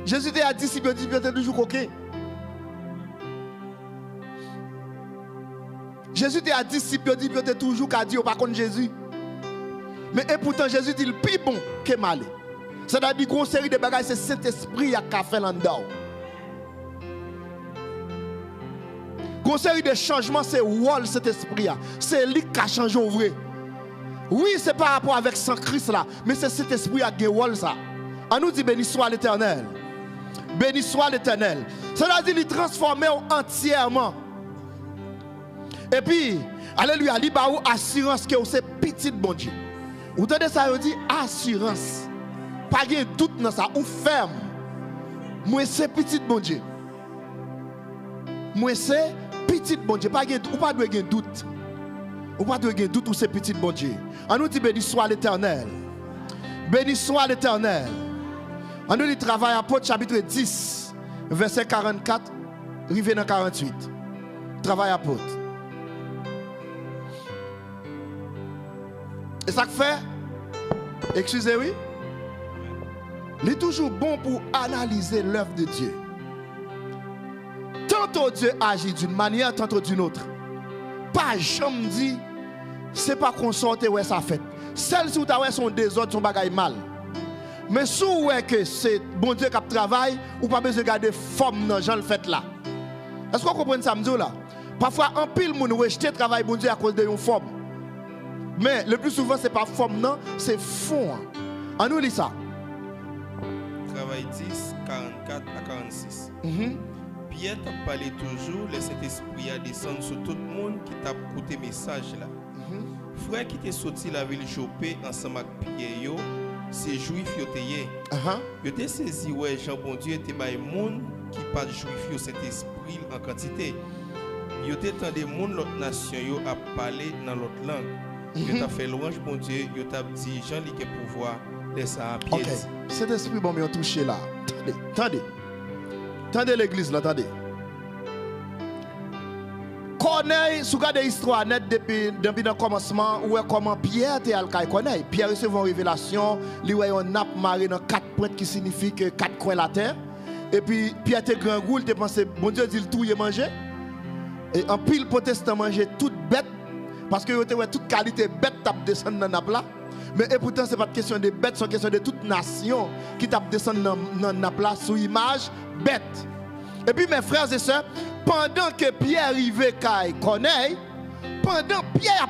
S1: Jésus te a dit si bien toujours coquin. Jésus te a dit si bien toujours qu'a dit par contre Jésus. Mais et pourtant Jésus dit le plus bon que malé. C'est-à-dire qu'on série de bagages c'est Saint-Esprit qui a fait là-dedans. Une série de changements, c'est wall cet esprit. C'est lui qui a changé au vrai. Oui, c'est par rapport avec Saint Christ là, mais c'est cet esprit qui a wall ça. On nous dit béni soit l'Éternel. Béni soit l'Éternel. C'est-à-dire il transforme entièrement. Et puis, alléluia, il y a une assurance que c'est petit bon Dieu. Vous entendez ça, il dit assurance. Pas de doute dans ça, ou ferme. Moi c'est petit bon Dieu. Moi c'est petit bon Dieu. Ou pas de doute. Ou pas de doute ou c'est petit bon Dieu. On nous dit béni soit l'Éternel. Béni soit l'Éternel. On nous dit travail apôtre chapitre 10, verset 44, rivé dans 48. Travail apôtre. Et ça fait, excusez-moi, il est toujours bon pour analyser l'œuvre de Dieu. Tantôt Dieu agit d'une manière, tantôt d'une autre. Pas jamais dit, c'est pas qu'on sorte où ça fait. Celles qui ont son désordre, son bagaille mal. Mais si vous voyez que c'est bon Dieu qui travaille, ou pas besoin de garder forme dans le fait là. Est-ce que vous comprenez ça, là? Parfois, en pile, moun rejette le travail bon Dieu à cause de une forme. Mais le plus souvent, ce n'est pas forme, non, c'est fond. On nous lit ça.
S2: Travail verset 10, 44 à 46. Pierre t'a parlé toujours, le Saint-Esprit a descendu sur tout le monde qui t'a écouté message là. Frère qui t'est sorti la ville Jopé ensemble avec Pierre, c'est juif yo teye. Yo te saisi ouais Jean bon Dieu te bay monde qui pas juif yo Saint-Esprit en quantité. Yo te tande monde l'autre nation yo a parler dans l'autre langue. Yo t'a fait louange bon Dieu, yo t'a dit Jean li ke pouvoir laisser à pied.
S1: OK. Cet esprit bon me touché là. Attendez l'église là, attendez. Connaît sous garde histoire net depuis le commencement où comment Pierre était al connaît. Pierre recevait une révélation, lui voyait un nappe maré dans 4 pointes qui signifie que 4 coins la terre. Et puis Pierre était grand goût, il pensé bon Dieu dit le tout y manger. Et en pile protestant manger toute bête parce que il y toute qualité bête tape descendre dans nappe là. Mais et pourtant c'est pas une question de bête, c'est une question de toute nation qui tape descendre dans nappe là sous image bête. Et puis mes frères et sœurs, pendant que Pierre arrivait à connaît, pendant Pierre a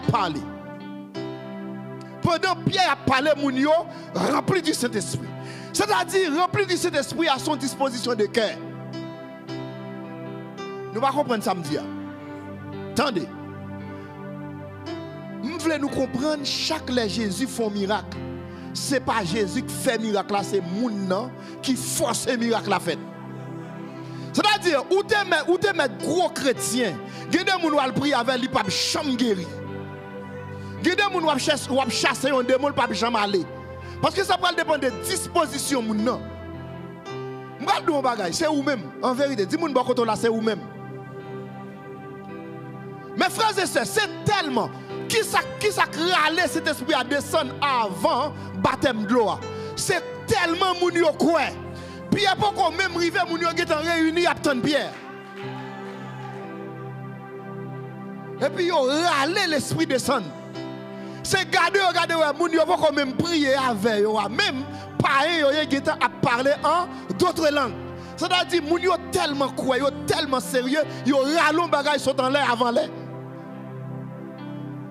S1: parlé, Mounio rempli du Saint-Esprit. C'est-à-dire rempli du Saint-Esprit à son disposition de cœur. Nous va comprendre samedi. Attendez. Nous voulons nous comprendre chaque les Jésus font miracle. C'est pas Jésus qui fait miracle là, c'est moun qui force un miracle à faire. C'est-à-dire, où te met gros chrétien, il y a des gens qui prier avec lui, pas jamais guéri. Il y a des gens qui chasser un démon, pas jamais aller. Parce que ça va dépendre de disposition. C'est vous-même, en vérité. Dis-moi, c'est vous-même. Mes frères et sœurs, c'est tellement. Qui ça râle cet esprit à descendre avant baptême de l'eau? C'est tellement moun yo quoi. Pierre pourquoi même rivé moun yo qui réunis à attendre Pierre. Et puis yo râle l'esprit descend. C'est garder moun yo pourquoi même prier avec yo même pareil yo qui à parler en d'autres langues. C'est-à-dire moun yo tellement quoi, yo tellement sérieux, yo râlon bagay saute en l'air avant l'air.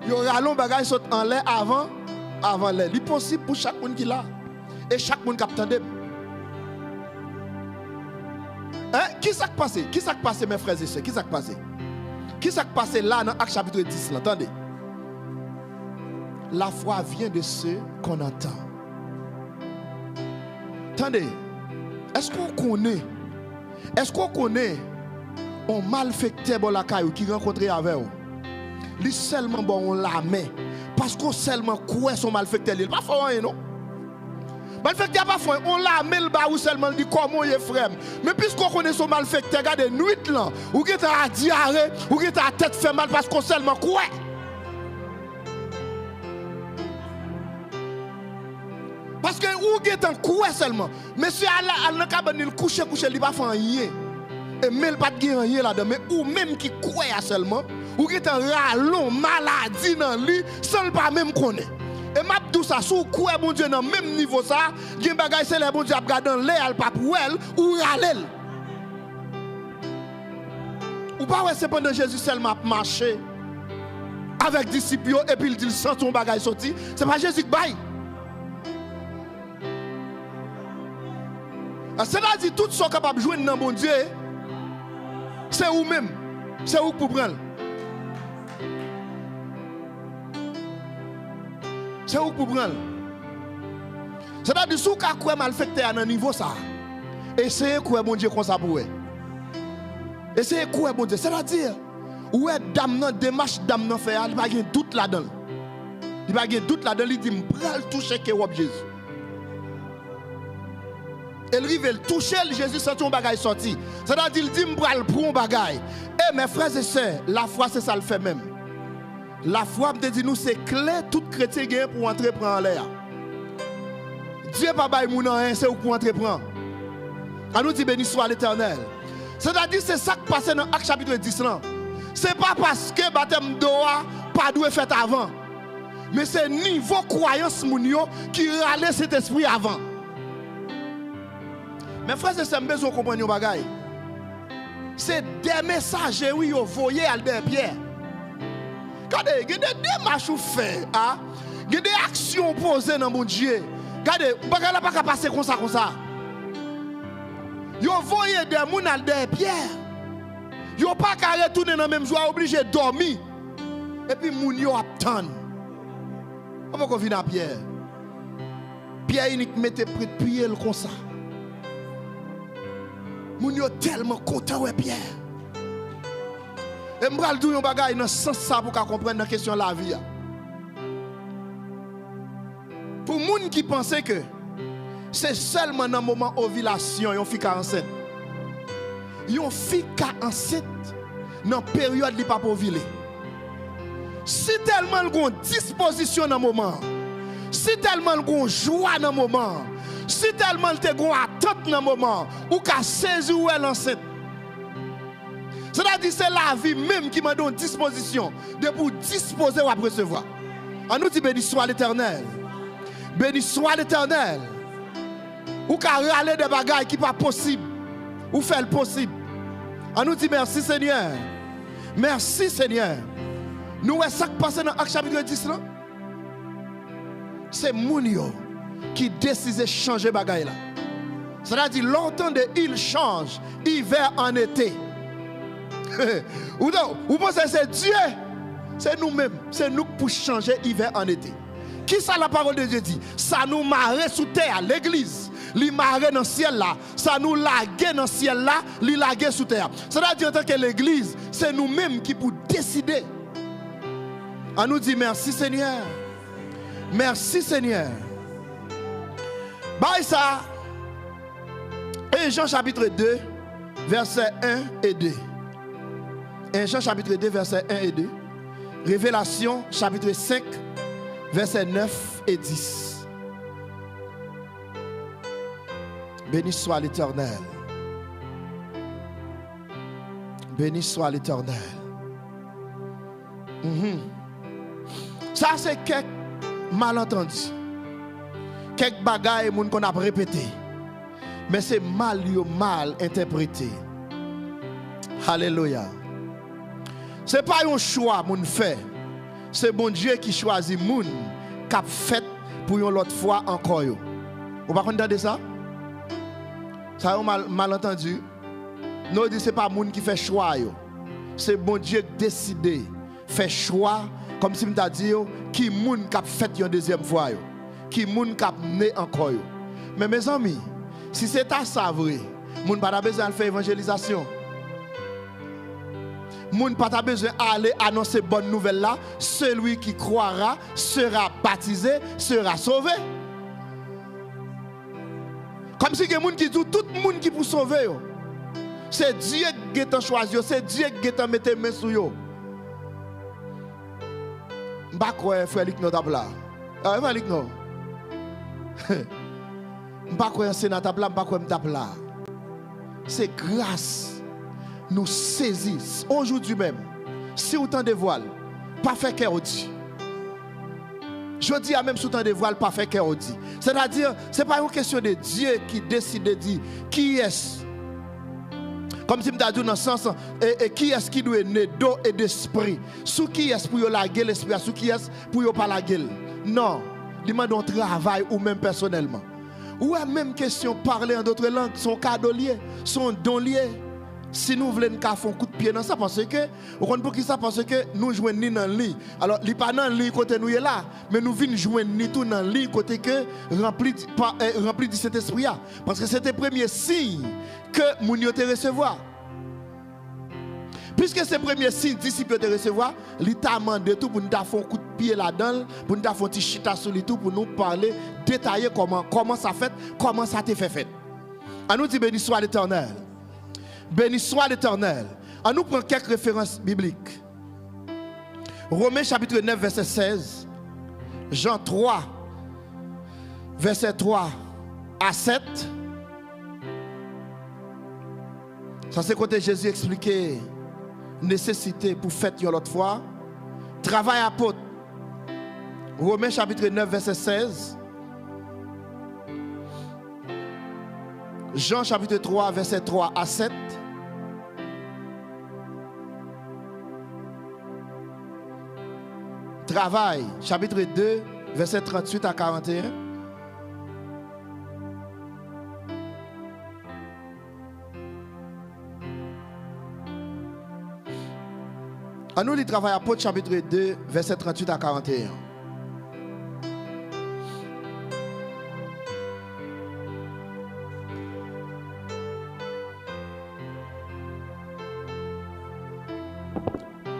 S1: Yo râlon bagay saute en l'air avant l'air. C'est possible pour chaque monde qui là et chaque monde qui attend. Qui s'est passé? Qui s'est passé, mes frères et sœurs? Qui s'est passé? Qui s'est passé là dans Acte chapitre 10? Là, attendez. La foi vient de ceux qu'on entend. Attendez. Est-ce qu'on connaît un malfecteur bon la caillou qui rencontré avec vous? Lui seulement bon on la met parce qu'on seulement quoi son malfecteur il pas fort rien non. Malfecteur pas fort on la met le bas ou seulement dit comment il est frère. Mais puisqu'on connaît son malfecteur regardez nuit là ou qui t'a diarrhée ou qui t'a tête fait mal parce qu'on seulement quoi. Parce que ou qui est en quoi seulement. Monsieur al cabane il coucher il pas faire rien. Et même pas de rien là-dedans mais ou même qui croit seulement ou qui est en rallon maladie dans lui sans pas même connaître. Et m'a tout ça sous quoi bon Dieu dans même niveau ça, gen bagay c'est les bon Dieu a regarder dans l'air pas pour elle ou râler. Ou pas ouais c'est pendant Jésus seulement marché avec disciples et puis il dit sans ton bagay sorti, c'est pas Jésus qui baille. C'est-à-dire tout ce capable de jouer dans bon Dieu, c'est vous-même, c'est vous pour prendre. C'est vous pour prendre. C'est-à-dire si vous avez malfecteur à un niveau ça, essayez quoi bon Dieu comme ça pour vous. Essayez quoi bon Dieu. C'est-à-dire, où est dame dans démarche dame dans faire, il n'y a pas de doute là-dedans. Il n'y a pas de doute là-dedans, il dit, je vais toucher que Jésus. Elle arrive, elle touche, Jésus sent un bagage sorti. C'est-à-dire, il dit, je vais prendre un bagage. Et mes frères et sœurs, la foi, c'est ça le fait même. La foi, me dit nous, c'est clé, tout chrétien gagne pour entrer prendre l'air. Dieu pas bail moun rien, c'est pour entrer prendre. On nous dit béni soit l'Éternel. C'est-à-dire, c'est ça qui passe dans Acte chapitre 10 là. C'est pas parce que baptême d'eau pas dû fait avant. Mais c'est niveau croyance moun yo qui râle cet esprit avant. Mes frères et sœurs, je besoin de comprendre un bagage. C'est des messages oui vous voyez Albert Pierre. Regardez, il y a des démarches ou fait, il y a des actions posées dans mon Dieu. Regardez, bagage là pas passer comme ça. Yo voyez des gens derrière Pierre. Yo pas qu'à retourner dans la même joie, obligé de dormir. Et puis moun yo attend. Comment qu'on vient à Pierre? Pierre il mettait près de prier comme ça. Moun yo tellement content ouais Pierre. Et m'bral dou yon bagay dans sens ça pour comprendre la question de la vie. Pour moun qui pensait que c'est seulement dans le moment ovulation yon fille enceinte. Yon fille enceinte dans la période li pas ovuler. Si tellement yon disposition dans le moment, si tellement yon joie dans le moment, si tellement yon attente dans le moment, ou ka saisir ou elle enceinte. C'est-à-dire c'est la vie même qui m'a donné disposition de pour disposer ou à recevoir. On nous dit béni soit l'Éternel. Béni soit l'Éternel. Ou qu'à râler des bagailles qui pas possible. Ou faire le possible. On nous dit merci Seigneur. Merci Seigneur. Nous voyons ça qui passe dans Acte chapitre 10 là. C'est Mounio qui décide de changer bagaille là. C'est-à-dire longtemps de il change hiver en été. Ou pensez que c'est Dieu? C'est nous-mêmes. C'est nous pour changer hiver en été. Qui ça la parole de Dieu dit? Ça nous marre sous terre, l'église. Li marre dans le ciel là. Ça nous lague dans le ciel là. Li lague sous terre. C'est-à-dire en tant que l'église, c'est nous-mêmes qui pour décider. On nous dit merci Seigneur. Merci Seigneur. Bah ça. Et Jean chapitre 2, versets 1 et 2. 1 Jean chapitre 2, versets 1 et 2. Révélation chapitre 5, versets 9 et 10. Béni soit l'Éternel. Béni soit l'Éternel. Ça c'est quelques malentendus. Quelques bagailles qu'on a répété. Mais c'est mal interprété. Alléluia. Ce n'est pas un choix moun fait. C'est bon Dieu qui choisit moun qui a fait pour une autre fois encore. Vous ne comprenez pas ça? Ça a mal entendu. Nous disons que ce n'est pas moun qui fait choix. C'est bon Dieu qui décide fait choix comme si nous dit qui moun qui a fait une deuxième fois. Qui moun qui a né encore. Mais mes amis, si c'est ça vrai, moun pas besoin de faire évangélisation. Moun pas besoin d'aller annoncer bonne nouvelle là. Celui qui croira sera baptisé, sera sauvé. Comme si il y a des gens qui disent tout le monde qui peut sauver. C'est Dieu qui a choisi, c'est Dieu qui a mis les mains sur eux. Je ne sais pas frère Lick notre là. Frère Lick non. Je ne sais pas quoi c'est notre là, je ne sais pas quoi là. C'est grâce. Nous saisissons aujourd'hui même. Si autant de voile, pas fait cœur dit. Je dis à même sous temps de voile, pas fait cœur dit. C'est-à-dire, ce n'est pas une question de Dieu qui décide de dire qui est-ce. Comme si je dit dans le sens, et qui est-ce qui doit naître d'eau et d'esprit. Sous qui est-ce pour la gueule l'esprit, sous qui est-ce pour pas la gueule. Non, il demande un travail ou même personnellement. Ou même question parler en d'autres langues, son cadeau lié, son don lié. Si nous voulons faire un coup de pied dans ça, parce que, vous comprenez pour qui ça? Parce que nous jouons ni dans le lit. Alors, il n'est pas dans le lit côté nous est là, mais nous venons jouer ni tout dans le lit côté que rempli de cet esprit. Parce que c'était le premier signe que nous devons recevoir. Puisque c'est le premier signe disciple de recevoir, l'État a demandé tout pour nous faire un coup de pied là-dedans, pour nous faire un petit chita sur tout, pour nous parler, détailler comment ça fait, comment ça t'est fait. On nous dit béni soit l'Éternel. Béni soit l'Éternel. On nous prend quelques références bibliques. Romains chapitre 9, verset 16. Jean 3, verset 3 à 7. Ça c'est quand Jésus expliquait nécessité pour faire l'autre fois. Travail apôtre. Romains chapitre 9, verset 16. Jean chapitre 3, verset 3 à 7. Travail, chapitre 2, verset 38 à 41. À nous, il travaille à Apôtres chapitre 2, verset 38 à 41.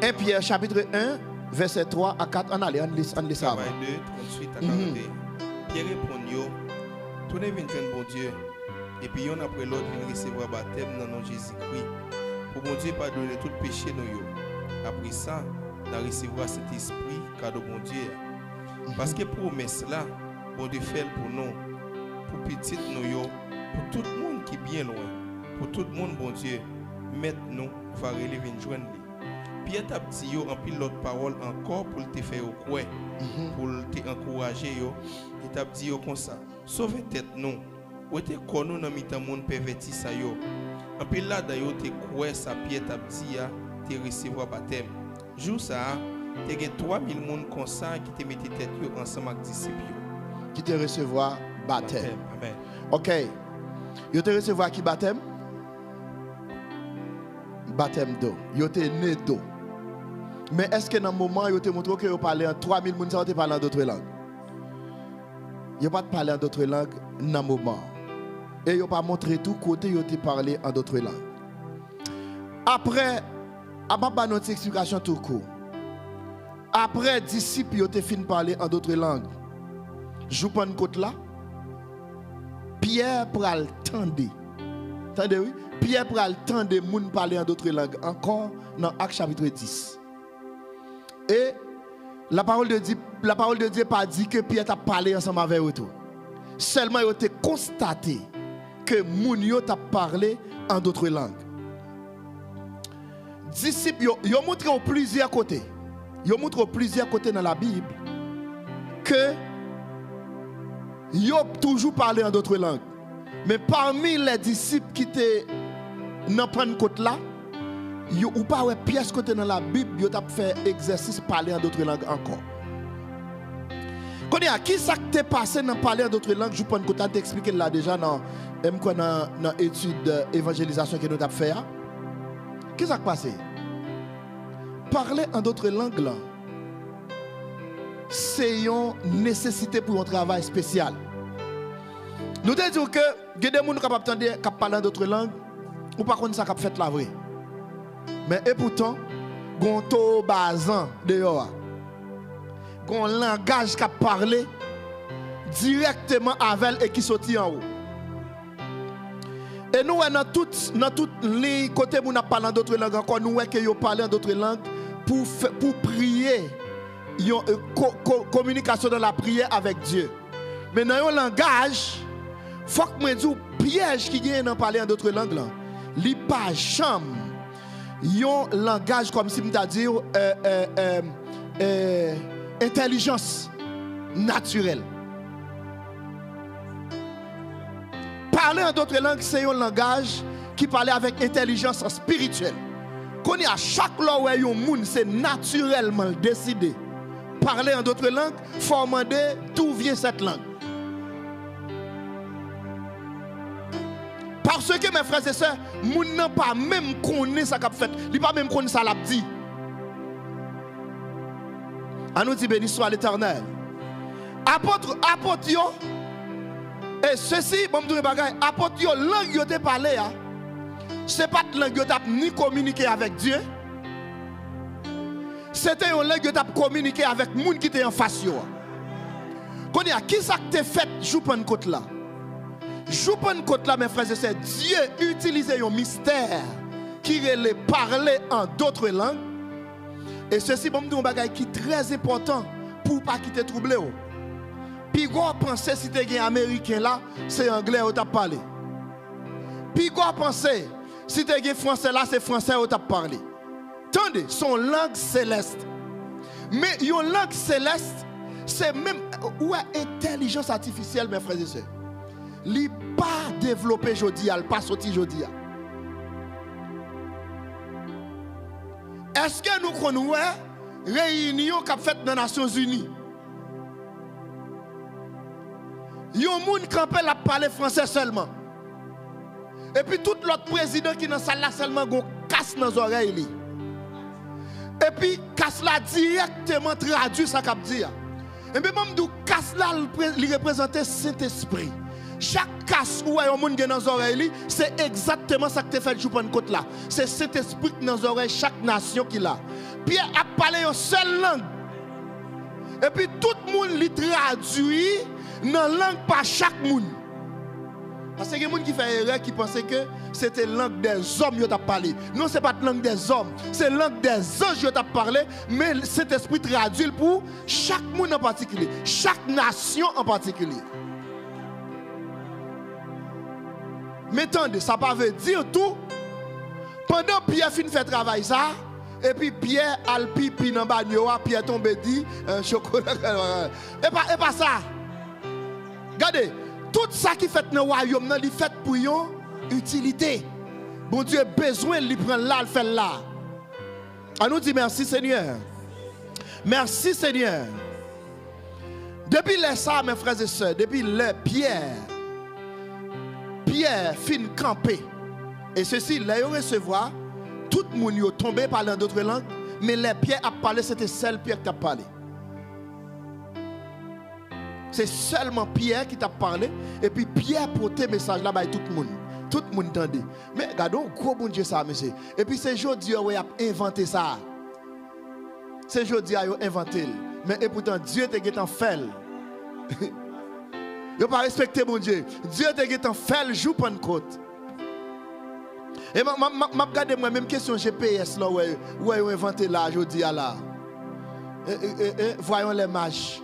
S1: Et Pierre chapitre 1, verset 3 à 4. On allait, on lit ça.
S2: Travail 2, 38 à 41. Pierre répond, tournez vers bon Dieu. Et puis, on après l'autre, vient recevoir baptême dans le nom de Jésus-Christ. Pour bon Dieu pardonner tout péché nous. Après ça, nous recevoir cet esprit, cadeau bon Dieu. Parce que promesse là, bon Dieu fait pour nous, pour petit nous, pour tout le monde qui est bien loin, pour tout le monde, bon Dieu, maintenant, va relever une journée. Pierre t'a dit en pile l'autre parole encore pour te faire croire, pour te encourager et t'a dit comme ça. Sauvez tête nous. Ou te connu dans mitan monde perverti ça yo. En pile là d'ailleurs te croire ça Pierre t'a dit te recevoir baptême. Jour ça, te gen 3000 monde comme ça qui te mettait tête yo ensemble avec disciples.
S1: Qui te recevoir baptême.
S2: Amen.
S1: OK. Yo te recevoir qui baptême? Baptême d'eau. Yo te né d'eau. Mais est-ce que dans le moment, vous te montré que vous parlez en 3000 personnes, vous parlez en d'autres langues? Vous pas parlé en d'autres langues dans le moment. Et vous pas montré tout côté, vous te parlé en d'autres langues. Après, à pas notre explication tout court. Après, disciples, vous te fin parler en d'autres langues. Je prends une côte là. Pierre pral tendre. Attendez, oui? Pierre pral tendre moun parler en d'autres langues. Encore dans Actes chapitre 10. Et la parole de Dieu pas dit que Pierre t'a parlé ensemble avec eux. Seulement il a constaté que moun yo t'a parlé en d'autres langues. Disciples yo montré plusieurs côtés. Yo montré plusieurs côtés dans la Bible que yo toujours parlé en d'autres langues. Mais parmi les disciples qui étaient dans Pentecôte là, ou pas ouais pièce côté dans la Bible, yo t'a fait exercice parler en d'autres langues encore. Connais qui ça t'est passé dans parler en d'autres langues, je peux pas t'expliquer là déjà dans étude d'évangélisation que nous t'a fait. Qu'est-ce qui s'est passé? Parler en d'autres langues là, c'est une nécessité pour un travail spécial. Nous disons que il y a des gens qui parlent en d'autres langues, ou pas qu'on ça qui fait la vraie. Mais et pourtant, gonto bazan dehors. Gon langage qui parle directement avec et qui sorti en haut. Et nous dans tout les côtés où nous parlons d'autres langues encore nous que yo parler d'autres langues pour prier, communication dans la prière avec Dieu. Mais dans un langage, faut que moi dise piège qui vient dans parler d'autres langues là. Li pas jamais yon langage comme si m'ta dire intelligence naturelle. Parler en d'autres langues, c'est un langage qui parle avec intelligence spirituelle. Qu'on y a chaque fois où yon moun c'est naturellement décidé. Parler en d'autres langues, faut demander d'où vient cette langue. Parce que mes frères et sœurs, moun n'a pas même connu ça qu'a fait, il pas même connu ça l'a dit. On nous dit béni soit l'Éternel. Apôtre yo, et ceci, bon me bagay, apôtre yo langue yo te parlé a. C'est pas de langue yo t'a ni communiquer avec Dieu. C'était une langue yo t'a communiquer avec moun qui était en face yo. Connait qui ça que t'es fait jou Pentecôte là? Jou Pentecôte là mes frères et sœurs, Dieu utilise un mystère qui relait parler en d'autres langues. Et ceci bon me dire un bagay qui est très important pour pas quitter troublé. Puis go penser si tu es américain là, c'est anglais ou t'a parlé. Puis go penser si tu es français là, c'est français ou t'a parlé. Attendez, son langue céleste. Mais une langue céleste, c'est même où est intelligence artificielle mes frères et sœurs. Li pas développé jodi, elle pas sorti jodi. Est-ce que nous connaissons réunion qu'a fait dans les Nations Unies? Yon moun campé la parler français seulement. Et puis tout l'autre président qui dans salle là seulement gon casse dans les oreilles li. Et puis, Kasla directement traduit ça qu'il dit. Et puis, même d'où Kasla il représente Saint-Esprit. Chaque casse où il y a un monde dans les oreilles, c'est exactement ça que tu fait jouer côté là. C'est Saint-Esprit dans les oreilles, chaque nation qui a. Pierre a parlé en seule langue. Et puis, tout le monde lui traduit dans la langue par chaque monde. Parce que il y a des gens qui font erreur qui pensaient que c'était la langue des hommes qui ont parlé. Non, ce n'est pas la langue des hommes, c'est la langue des anges qui ont parlé, mais cet esprit traduit pour chaque monde en particulier, chaque nation en particulier. Mais attendez, ça ne veut pas dire tout. Pendant que Pierre finit de faire travail ça, et puis Pierre a le pipi dans le bagno, Pierre tombe dit chocolat. Et pas ça. Regardez. Tout ça qui fait dans le royaume, il fait pour une utilité. Bon Dieu a besoin de prendre là, le faire là. On nous dit merci Seigneur. Merci Seigneur. Depuis ça, mes frères et sœurs, depuis Pierre fin campé. Et ceci, là, il recevoir, tout le monde est tombé par d'autres langues, mais les Pierre a parlé, c'était seul Pierre qui a parlé. C'est seulement Pierre qui t'a parlé. Et puis Pierre porte le message là-bas à tout le monde. Tout le monde entendait. Mais regardons, gros bon Dieu ça, monsieur. Et puis c'est aujourd'hui qu'il a inventé ça. C'est aujourd'hui qu'il a inventé. Mais et pourtant, Dieu t'a en fait. Il n'a pas respecté mon Dieu. Dieu t'a en fait le jour Pentecôte. Et je regarde moi même question GPS là où il a inventé là aujourd'hui là. Voyons les mages.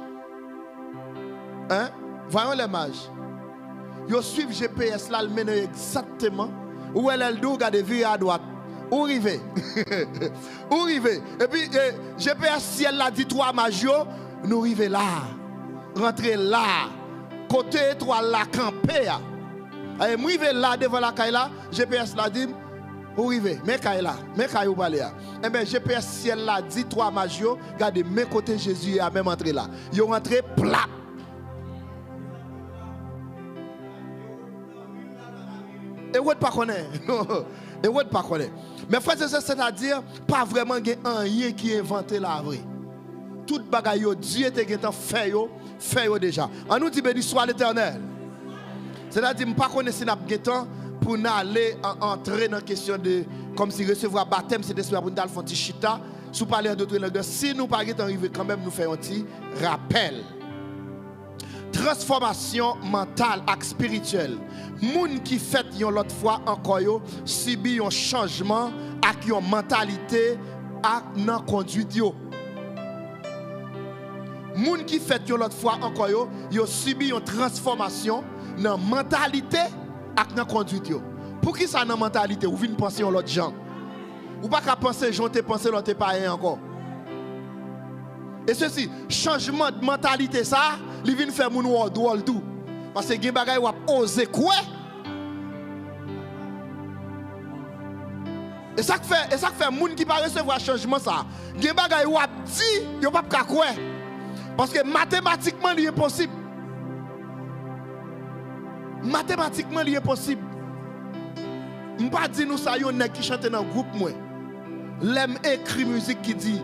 S1: Hein? Voyons les mages. Ils suivent GPS là, ils mènent exactement où elle est le dos, regardez, virer à droite. Où river? Où river? Et puis, GPS, si elle a dit 3 mages, nous river là. Rentrer là. Côté étoile là, camper. Et nous river là, devant la caille là, GPS l'a dit, où river? Mais caille là, mais caille où aller là. Eh bien, GPS, si elle a dit 3 mages, regardez, mes côtés Jésus a même entré là. Ils ont rentré plat. Et vous ne pas connaître. Et vous ne pas connaître. Mais frère, c'est-à-dire, pas vraiment rien qui inventé la vraie. Tout bagaille, Dieu t'a fait déjà. On nous dit béni soit l'Éternel. C'est-à-dire, je ne pas connaître si nous avons temps pour aller entrer dans la question de, comme si recevoir baptême, c'est d'esprit pour nous faire un petit chita. Si nous parlons d'autres langues, si nous ne pas arriver quand même, nous faisons un petit rappel. Transformation mentale et spirituelle. Moun qui fait yon l'autre fois encore yo subit un changement avec une mentalité et nan conduite yo. Moun qui fait yon l'autre fois encore yo subit une transformation dans mentalité et nan conduite yo. Pour qui ça dans mentalité ou vinn penser l'autre gens? Ou pas qu'à penser j'ont te penser l'autre pas encore. Et ceci, changement de mentalité ça, il vient faire mon wall tout. Parce que gen bagay wap oser quoi? Et ça fait moun qui pas recevoir changement ça. Gen bagay wap di, yo pas ka quoi? Parce que mathématiquement il est possible. Mathématiquement il est possible. M'pas di nous ça yon nèg qui chante dans groupe moi. L'aime écrit musique qui dit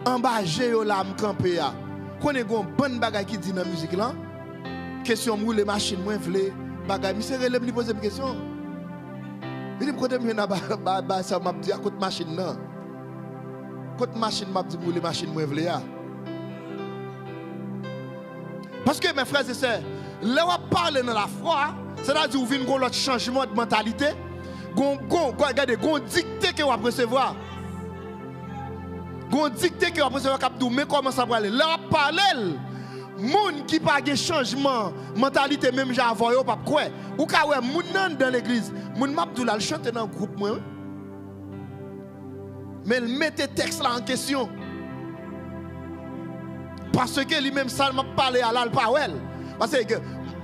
S1: en bas j'ai yo la m'camper ya. Connais gon bonne bagay qui dit dans musique là. Question moule machine moi vle bagay monsieur relève li poser question. Il me côté me na ba ça m'a dit à côté machine là. Côté machine m'a dit moule machine moi vle ya. Parce que mes frères et sœurs, là on parle dans la foi, c'est-à-dire vous vinn gon l'autre changement de mentalité, regardez gon dicté que vous recevoir. Gon dicté que vous recevoir cap dou mais comment ça va aller? Là on parle moun qui pas de changement mentalité même j'avoue yo pas quoi ou ka ouais moun nan dans l'église moun m'abdou la chanter dans groupe moi mais il mettait texte là en question parce que lui même ça m'a parlé à l'al pas well parce que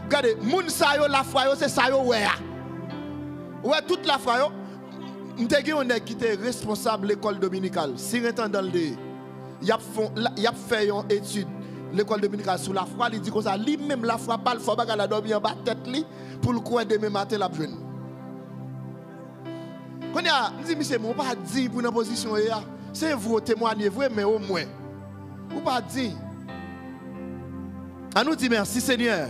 S1: regardez moun sa yo la foi yo c'est ça yo ouais toute la foi yo m'te gen on qui était responsable l'école dominicale surintendant le y a fait une étude l'école dominicale sous la foi, il dit comme ça, lui-même la foi, pas le faut pas la dormir en bas tête li pour le coin demain matin la jeune. Quand il dit monsieur, on pas dit pour une position C'est vous témoignez vrai, mais au moins. Ou pas dire. On nous dit merci Seigneur.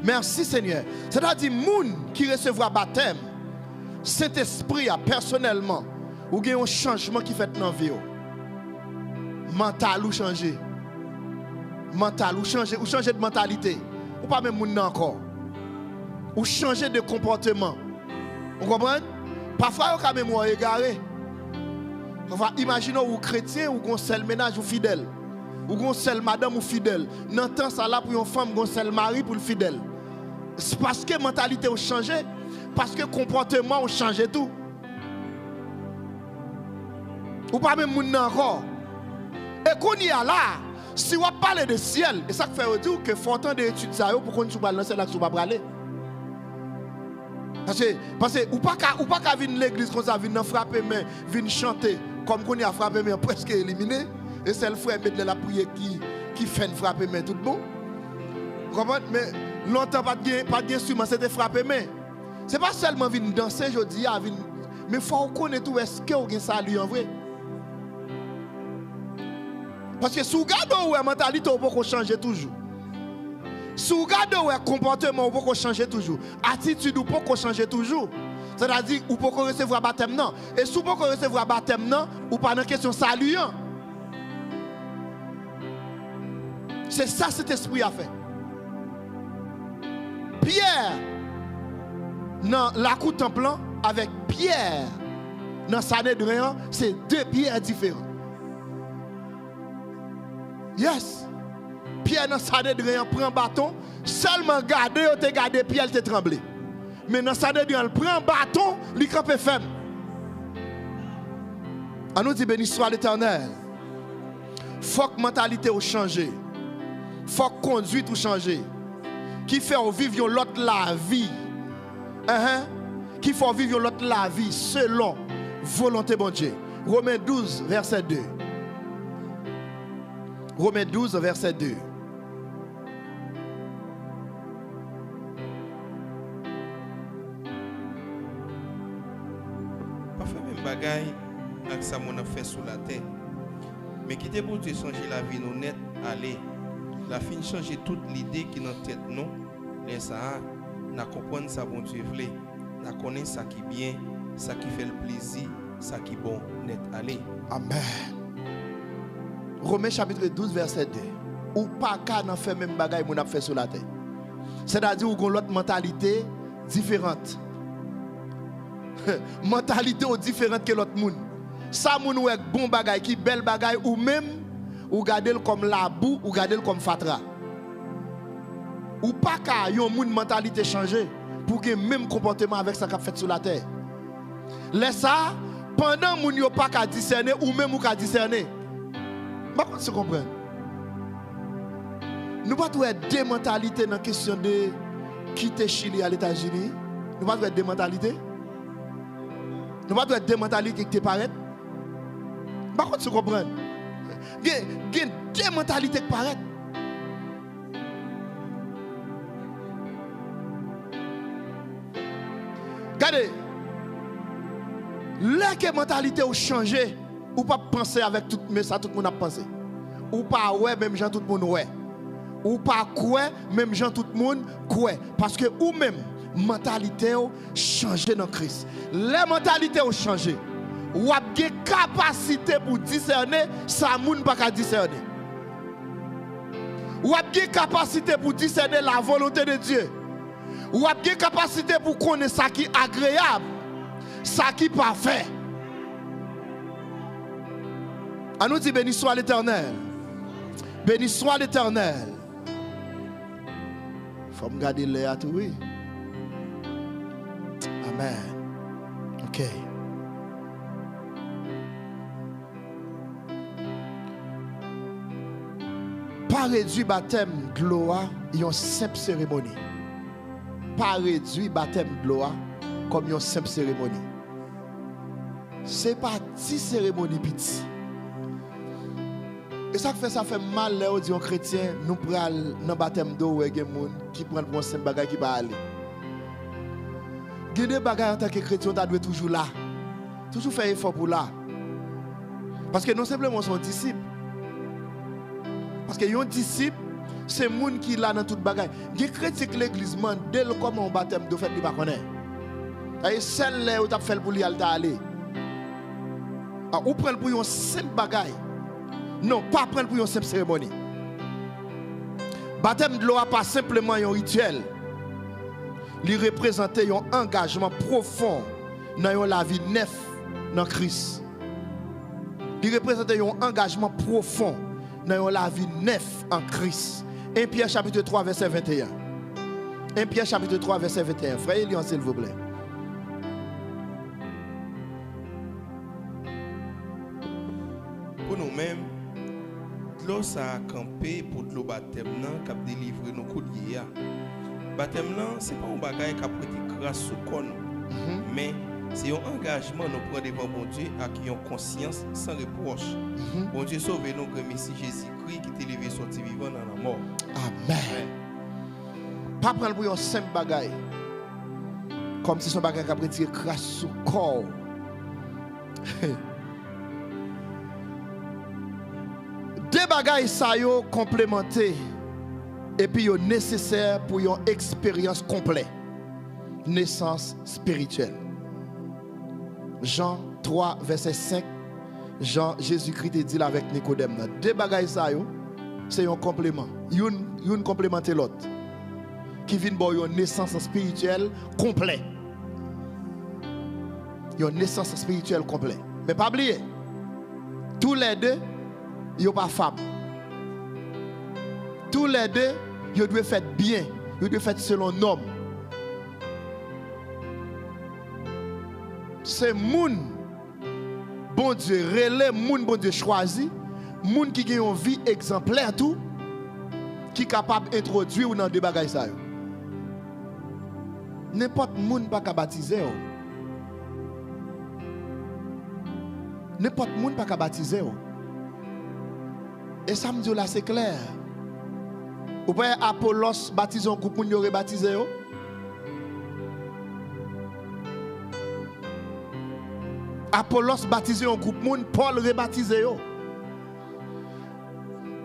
S1: Merci Seigneur. C'est-à-dire, moun qui recevra baptême, Saint-Esprit a personnellement, ou il y a un changement qui fait dans la vie. Mental ou changer. Mental ou changer de mentalité. Ou pas même moun encore. Ou changer de comportement. Vous comprenez? Parfois, vous avez mémoire égarée. Imaginez ou chrétien ou un seul ménage ou fidèle. Ou un seul madame ou fidèle. Dans le temps, ça là pour une femme, un seul mari pour le fidèle. C'est parce que la mentalité a changé. Parce que le comportement a changé tout. Ou pas même moun encore. Et qu'on y a là, si on parle de ciel, et ça fait dire que faut entendre des études pour qu'on soit dans là que pas aller. Parce que ou pas qu'à venir l'église comme ça, venir frapper main, venir chanter comme qu'on y a frappé main presque éliminé et c'est le frère mettre la prière qui fait frapper main tout bon. Vous comprenez? Mais longtemps pas de instrument c'était frapper main. C'est pas seulement venir danser aujourd'hui, mais faut connaître tout est-ce que vous salut en vrai. Parce que si vous regardez la mentalité, vous pouvez changer toujours. Si vous regardez le comportement, vous pouvez changer toujours. Attitude, vous pouvez changer toujours. C'est-à-dire, vous pouvez recevoir baptême non. Et si vous pouvez recevoir baptême non, vous pas dans question salut. C'est ça cet esprit a fait. Pierre, dans la cour temple, avec Pierre, dans Sanhédrin, c'est deux pierres différentes. Yes. Pierre dans Sanhédrin prend un bâton, seulement garder, il te garder Pierre, il te tremblé. Mais dans Sanhédrin, il prend un bâton, il campe ferme. On nous dit béni soit l'Éternel. Faut que la mentalité ait changé. Faut que la conduite ait changé. Qui fait vivre l'autre la vie. Qui fait vivre l'autre la vie selon volonté de Dieu. Romains 12, verset 2. Romains 12, verset 2.
S2: Pas faire même bagaille avec ça mon a fait sous la terre. Mais qui était pour Dieu changer la vie nous net aller. La fin changer toute l'idée qui dans tête nous. Les ça n'a comprendre ça bon Dieu voulait. N'a connaître ça qui bien, ça qui fait le plaisir, ça qui bon net aller.
S1: Amen. Romains chapitre 12 verset 2. Ou pas qu'à n'en faire même bagaille mon a fait sur la terre. C'est-à-dire qu'on a l'autre mentalité différente. Mentalité différente que l'autre monde. Ça moun ou bon bagaille qui belle bagaille ou même ou garder comme la boue ou garder comme fatra. Ou pas qu'à yon moun mentalité changer pour que même comportement avec ça qu'a fait sur la terre. Laisse ça pendant moun yo pas qu'à discerner ou même ou qu'à discerner. Comment se comprendre? Nous pas trouver deux mentalités dans la question de quitter Chili à les États-Unis. Nous pas trouver deux mentalités. Nous pas trouver deux mentalités qui te paraissent. Comment se comprendre? Il y a deux mentalités qui paraissent. Regardez, la mentalité a changé. Ou pas penser avec tout, mais ça tout le monde a pensé. Ou pas ouais, même gens tout le monde ouais. Ou pas quoi, même gens tout le monde quoi. Parce que ou même mentalité a changé dans Christ. Les mentalités ont changé. Ou a une capacité pour discerner, ça moun pas qu'à discerner. Ou a une capacité pour discerner la volonté de Dieu. Ou a une capacité pour connaître ça qui est agréable, ça qui est parfait. On nous dit béni soit l'Éternel. Béni soit l'Éternel. Il faut me garder l'air à tout, oui. Amen. Ok. Pas réduit baptême de l'eau, il y a une simple cérémonie. Pas réduit baptême de l'eau comme une simple cérémonie. Ce n'est pas une cérémonie petite. Et ça fait mal là, on dit aux chrétiens, nous prenons dans le baptême d'eau et des gens qui prennent pour un simple bagage qui va aller. Il y a des bagages en tant que chrétien, on doit toujours là. Toujours faire effort pour là. Parce que non simplement son disciple. Parce que un disciple, c'est monde qui là dans toute bagaille. Les chrétiens que l'église demande dès le comment on baptême de fait il pas connaît. Et celle là où tu as fait pour lui aller. Ou prendre pour une simple bagaille. Non, pas prendre pour une simple cérémonie. Baptême de l'eau pas simplement un rituel. Il représente un engagement profond dans la vie neuf dans Christ. Il représente un engagement profond dans la vie neuf en Christ. 1 Pierre chapitre 3 verset 21. 1 Pierre chapitre 3 verset 21. Frère Elion, s'il vous plaît.
S2: Pour nous-mêmes, l'eau ça a campé pour le baptême qui a délivré nos couliers. Baptême c'est pas un bagage qui a prêté grâce sous con, mais c'est un engagement nous prendre devant bon Dieu à qui ont conscience sans reproche. Bon Dieu sauve nous comme Messie Jésus-Christ qui t'est levé sorti vivant dans la mort.
S1: Amen. Pas prendre pour un simple bagage. Comme si son bagage qui a prêté grâce sous corps. Deux bagages ça yo complémentés et puis yo nécessaire pour une expérience complète. Naissance spirituelle. Jean 3 verset 5. Jésus-Christ te dit avec Nicodème. Deux bagages ça yo, c'est un complément. Une complémente l'autre. Qui vient pour une naissance spirituelle complète. Une naissance spirituelle complète. Mais pas oublier. Tous les deux ils pas femme. Tous les deux, ils doivent faire bien. Ils doivent faire selon norme. C'est moun, bon Dieu, relais moun, bon Dieu choisi, moun qui a une vie exemplaire tout, qui est capable d'introduire dans des bagages ça. N'importe moun pas qu'à baptiser. N'importe moun pas qu'à baptiser. Et ça me dit là, c'est clair. Vous voyez Apollos baptisé un groupe, vous avez baptisé. Apollos baptisé un groupe, Paul rebaptisé.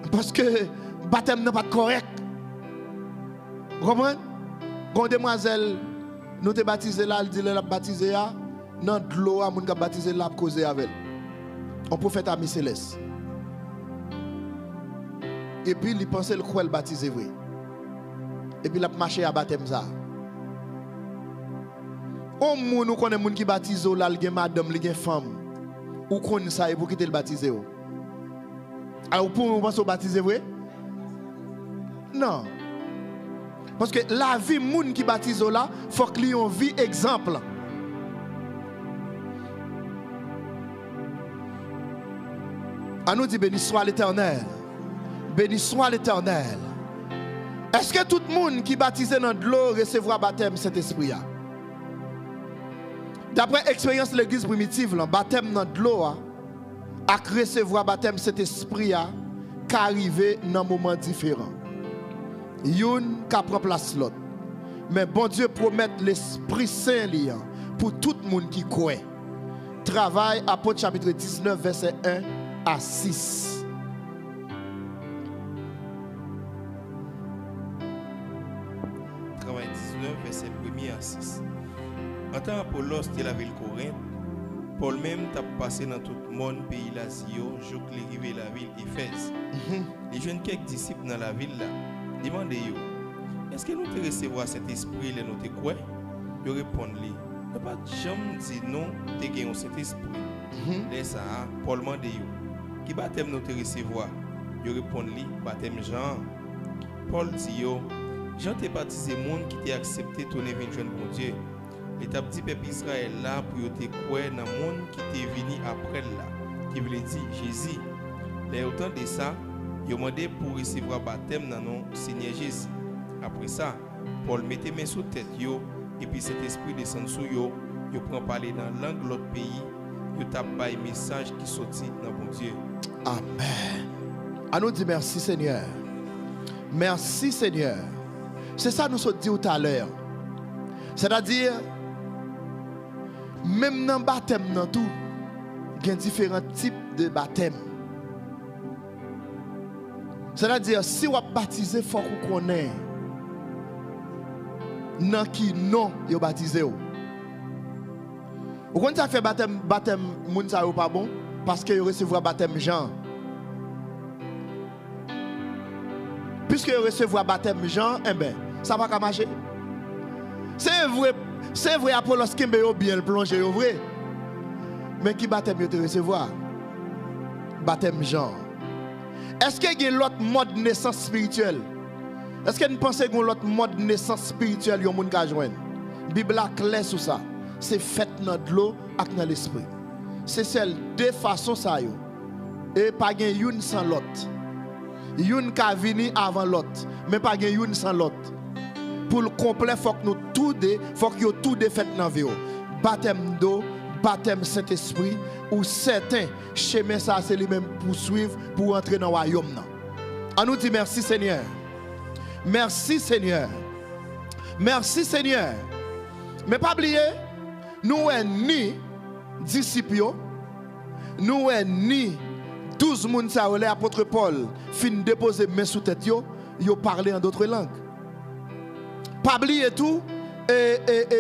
S1: Parce que le baptême n'est pas correct. Vous comprenez? Quand demoiselle nous te baptisé là, elle dit qu'elle a baptisé là, dans de l'eau, elle a baptisé là pour causer avec elle. On prophète ami céleste. Et puis il pensait le croire baptisé vrai. Et puis il a marché à baptême ça. Au monde nous connaît monde qui baptise là, il y a madame, il y a femme. Ou connaît ça et pour quitter le baptisé. Alors pour vous penser au baptisé vrai? Non. Parce que la vie monde qui baptise là, faut qu'il y ait une vie exemple. À nous dit béni soit l'Éternel. Béni soit l'Éternel. Est-ce que tout le monde qui baptisé dans de l'eau recevra baptême cet esprit? D'après l'expérience de l'église primitive, le baptême dans de l'eau, à recevoir baptême cet esprit, qu'arriver dans un moment différent. Youn qui prend place l'autre. Mais bon Dieu promet l'Esprit Saint pour tout le monde qui croit. Travail, Apôtre chapitre 19, verset 1 à 6.
S2: Travail 19, verset 1 à 6. En temps Apollos de la ville Corinthe, Paul même t'a passé dans tout le monde, pays l'Asio, jour qu'il arrivé la ville Éphèse. Les jeunes quelques disciples dans la ville là, demandez-vous, est-ce que nous te recevoir cet esprit là nous te quoi? Ils répondent-lui, ne pas jamais dire non, te gagner cet esprit. Là ça, Paul demande-vous, qui baptême nous te recevoir? Ils répondent-lui, baptême Jean. Paul dit yo, Jean t'a baptisé monde qui t'a accepté ton événement bon Dieu. L'état dit peuple Israël là pour te croire dans le monde qui t'est venu après là, qui veut dire Jésus. Les autant de ça, il a demandé pour recevoir baptême dans nom Seigneur Jésus. Après ça, Paul mettait main sous tête yo et puis cet esprit descend sur yo, il prend parler dans langue de l'autre pays, il tape pas un message qui sortit dans bon Dieu.
S1: Amen. À nous dire merci Seigneur. Merci Seigneur. C'est ça nous sommes dit tout à l'heure. C'est-à-dire même dans le baptême, il y a différents types de baptême. C'est-à-dire, si vous êtes baptisé, il faut que vous connaissiez dans qui non vous baptisé. Vous connaissez ça fait baptême, moun sa yo pas bon? Parce que vous recevez baptême Jean. Puisque vous recevez baptême Jean, eh bien, ça va pas marcher. C'est vrai, Apollos qui est bien plongé, vrai. Mais qui baptême vous recevoir? Baptême Jean. Est-ce qu'il y a l'autre mode de naissance spirituelle? Est-ce que vous pensez qu'il y a l'autre mode de naissance spirituelle que vous pouvez joindre? La Bible est claire sur ça. C'est fait dans l'eau et dans l'esprit. C'est celle de façon ça. Et pas une sans l'autre. Une qui vient avant l'autre. Mais pas une sans l'autre. Pour le complet, il faut que nous tout fait dans la vie. Baptême d'eau, baptême Saint-Esprit, ou certains chemins ça c'est lui-même poursuivre pour entrer dans le royaume. On nous dit merci Seigneur. Merci Seigneur. Merci Seigneur. Mais pas oublier, nous sommes ni disciples, nous sommes ni 12 moun sa ou l'apôtre Paul fin déposer main sous tête yo parler en d'autres langues. Pas oublier tout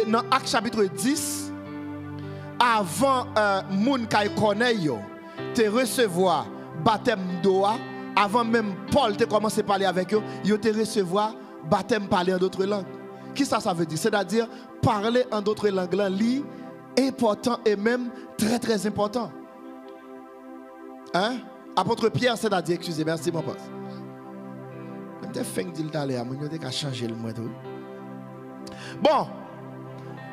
S1: dans Actes chapitre 10 avant moun kay connaît yo te recevoir baptême d'eau avant même Paul te commencer à parler avec eux yo te recevoir baptême parler en d'autres langues. Qui ça veut dire? C'est-à-dire parler en d'autres langues là li important et même très très important. Hein? Apôtre Pierre, c'est-à-dire, excusez, merci mon pote. Je vais faire dire d'aller à mon Dieu qu'à changer le moins tout. Bon,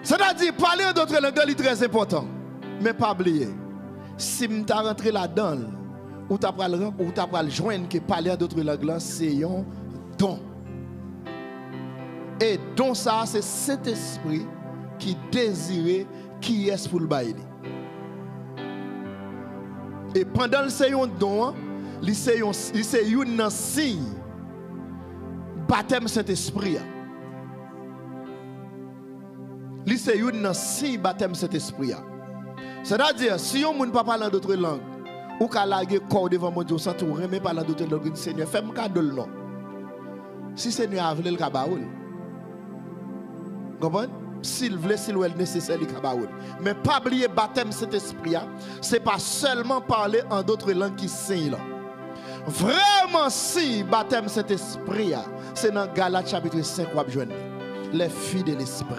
S1: c'est-à-dire parler en d'autres langues est très important. Mais pas oublier, si tu rentré là-dedans, ou tu as joindre que parler en d'autres langues, c'est un don. Et don ça, c'est cet esprit qui désire qui est pour le bailler. Et pendant le séjour don, il c'est un signe baptême Saint-Esprit. Il c'est un signe baptême Saint-Esprit. C'est-à-dire si on ne peut pas parler d'autres langues ou qu'à laguer corps devant mon Dieu sans tout remet parler d'autres langues, Seigneur fais-moi cadeau non. Si Seigneur a voulu le cabaoul. Comprenez? S'il veut, s'il est nécessaire, il cabaoul. Mais pas oublier baptême cet esprit, c'est pas seulement parler en d'autres langues qui signent. Vraiment, si baptême cet esprit, c'est dans Galates chapitre 5, les filles de l'esprit.